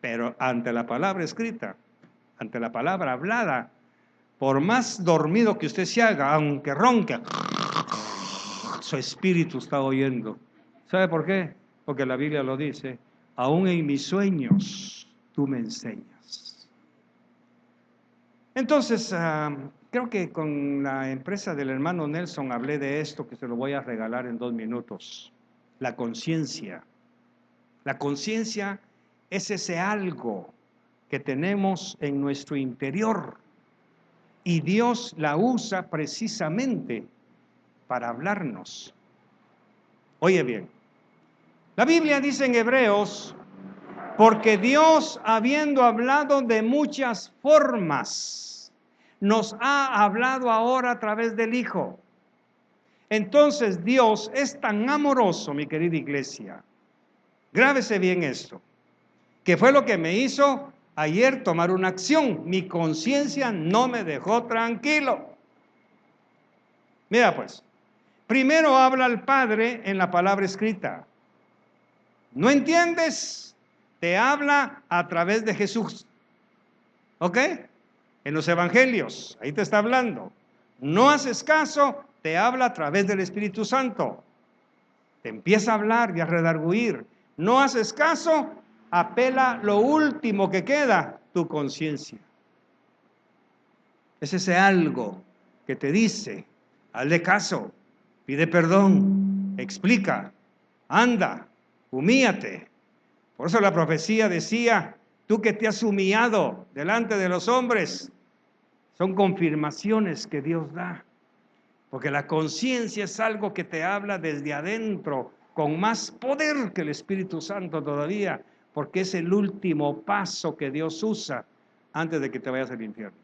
[SPEAKER 1] pero ante la palabra escrita, ante la palabra hablada, por más dormido que usted se haga, aunque ronque, su espíritu está oyendo. ¿Sabe por qué? Porque la Biblia lo dice, aún en mis sueños tú me enseñas. Entonces, creo que con la empresa del hermano Nelson hablé de esto que se lo voy a regalar en 2 minutos. La conciencia. La conciencia es ese algo que tenemos en nuestro interior y Dios la usa precisamente para hablarnos. Oye bien, la Biblia dice en Hebreos Porque Dios, habiendo hablado de muchas formas, nos ha hablado ahora a través del Hijo. Entonces Dios es tan amoroso, mi querida iglesia. Grábese bien esto, que fue lo que me hizo ayer tomar una acción. Mi conciencia no me dejó tranquilo. Mira pues, primero habla el Padre en la palabra escrita. ¿No entiendes? Te habla a través de Jesús. ¿Ok? En los evangelios, ahí te está hablando. No haces caso, te habla a través del Espíritu Santo. Te empieza a hablar y a redarguir. No haces caso, apela lo último que queda, tu conciencia. Es ese algo que te dice, hazle caso, pide perdón, explica, anda, humíate. Por eso la profecía decía, tú que te has humillado delante de los hombres, son confirmaciones que Dios da. Porque la conciencia es algo que te habla desde adentro, con más poder que el Espíritu Santo todavía, porque es el último paso que Dios usa antes de que te vayas al infierno.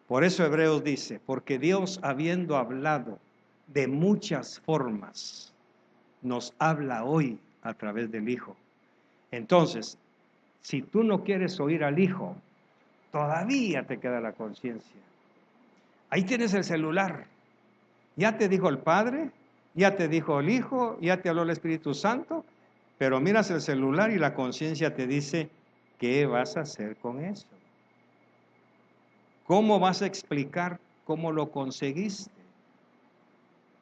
[SPEAKER 1] Por eso Hebreos dice, porque Dios, habiendo hablado de muchas formas, nos habla hoy a través del Hijo. Entonces, si tú no quieres oír al Hijo, todavía te queda la conciencia. Ahí tienes el celular. Ya te dijo el Padre, ya te dijo el Hijo, ya te habló el Espíritu Santo, pero miras el celular y la conciencia te dice, ¿qué vas a hacer con eso? ¿Cómo vas a explicar cómo lo conseguiste?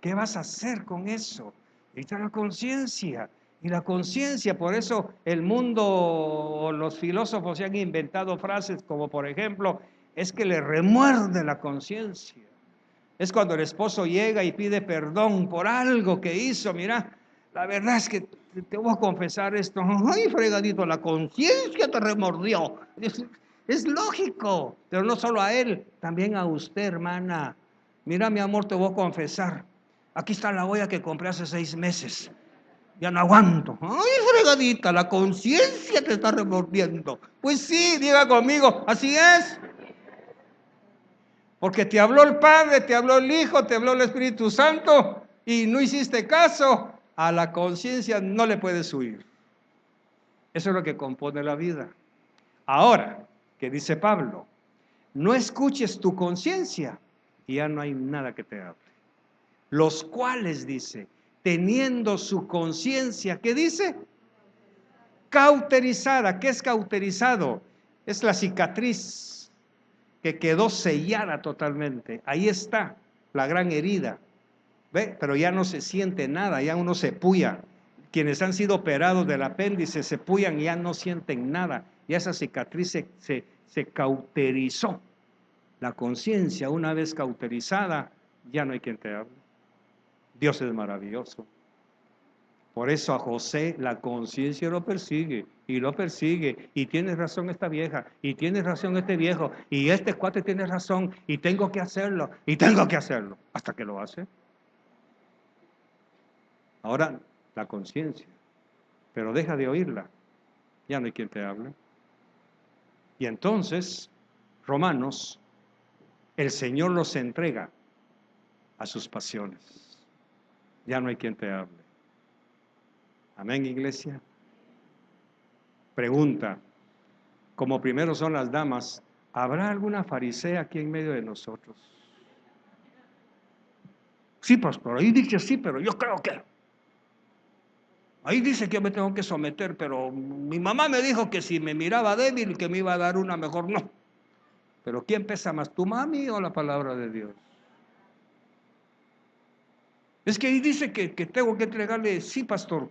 [SPEAKER 1] ¿Qué vas a hacer con eso? Ahí está la conciencia. Y la conciencia, por eso el mundo, los filósofos se han inventado frases como por ejemplo, es que le remuerde la conciencia. Es cuando el esposo llega y pide perdón por algo que hizo. Mira, la verdad es que te voy a confesar esto. Ay, fregadito, la conciencia te remordió. Es lógico, pero no solo a él, también a usted, hermana. Mira, mi amor, te voy a confesar. Aquí está la olla que compré hace 6 meses. Ya no aguanto. Ay, fregadita, la conciencia te está remordiendo. Pues sí, diga conmigo, así es. Porque te habló el Padre, te habló el Hijo, te habló el Espíritu Santo y no hiciste caso, a la conciencia no le puedes huir. Eso es lo que compone la vida. Ahora, ¿qué dice Pablo? No escuches tu conciencia y ya no hay nada que te hable. Los cuales, dice, teniendo su conciencia, ¿qué dice? Cauterizada. ¿Qué es cauterizado? Es la cicatriz que quedó sellada totalmente. Ahí está la gran herida. ¿Ve? Pero ya no se siente nada, ya uno se puya. Quienes han sido operados del apéndice se puyan y ya no sienten nada. Ya esa cicatriz se cauterizó. La conciencia, una vez cauterizada, ya no hay quien te hable. Dios es maravilloso. Por eso a José la conciencia lo persigue y lo persigue. Y tiene razón esta vieja, y tiene razón este viejo, y este cuate tiene razón, y tengo que hacerlo, hasta que lo hace. Ahora la conciencia, pero deja de oírla, ya no hay quien te hable. Y entonces, Romanos, el Señor los entrega a sus pasiones. Ya no hay quien te hable. Amén, iglesia. Pregunta, como primero son las damas, ¿habrá alguna farisea aquí en medio de nosotros? Sí, pastor, ahí dice sí, pero yo creo que... Ahí dice que yo me tengo que someter, pero mi mamá me dijo que si me miraba débil, que me iba a dar una mejor, no. Pero ¿quién pesa más, tu mami o la palabra de Dios? Es que ahí dice que tengo que entregarle, sí, pastor.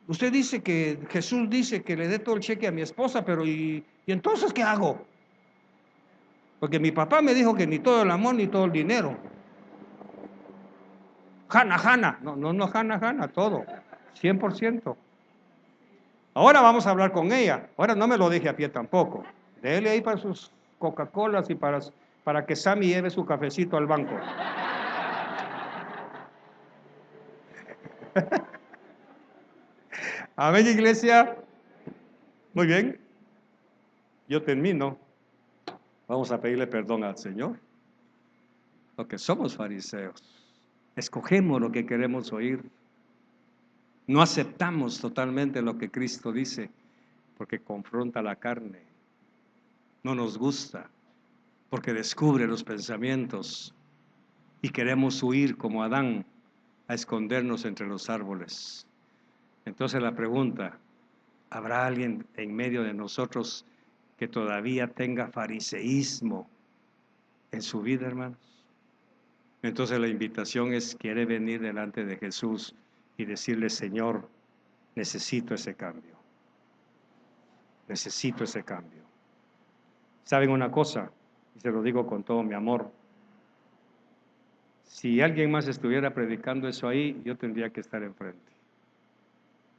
[SPEAKER 1] Usted dice que Jesús dice que le dé todo el cheque a mi esposa, pero ¿y entonces qué hago? Porque mi papá me dijo que ni todo el amor ni todo el dinero. Jana, no, Jana, todo, 100%. Ahora vamos a hablar con ella. Ahora no me lo deje a pie tampoco. Dele ahí para sus Coca-Colas y para que Sammy lleve su cafecito al banco. Amén, iglesia. Muy bien. Yo termino. Vamos a pedirle perdón al Señor. Porque somos fariseos. Escogemos lo que queremos oír. No aceptamos totalmente lo que Cristo dice porque confronta la carne. No nos gusta porque descubre los pensamientos y queremos huir como Adán a escondernos entre los árboles. Entonces la pregunta, ¿habrá alguien en medio de nosotros que todavía tenga fariseísmo en su vida, hermanos? Entonces la invitación es, quiere venir delante de Jesús y decirle, Señor, necesito ese cambio. Necesito ese cambio. ¿Saben una cosa? Y se lo digo con todo mi amor. Si alguien más estuviera predicando eso ahí, yo tendría que estar enfrente.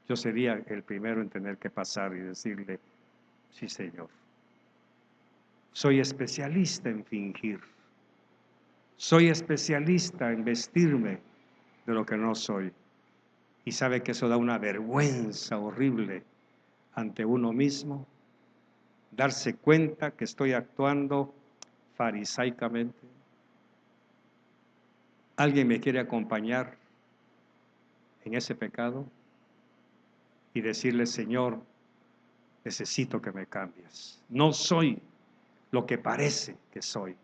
[SPEAKER 1] Yo sería el primero en tener que pasar y decirle, sí, Señor. Soy especialista en fingir. Soy especialista en vestirme de lo que no soy. Y sabe que eso da una vergüenza horrible ante uno mismo, darse cuenta que estoy actuando farisaicamente. ¿Alguien me quiere acompañar en ese pecado? Y decirle, Señor, necesito que me cambies. No soy lo que parece que soy.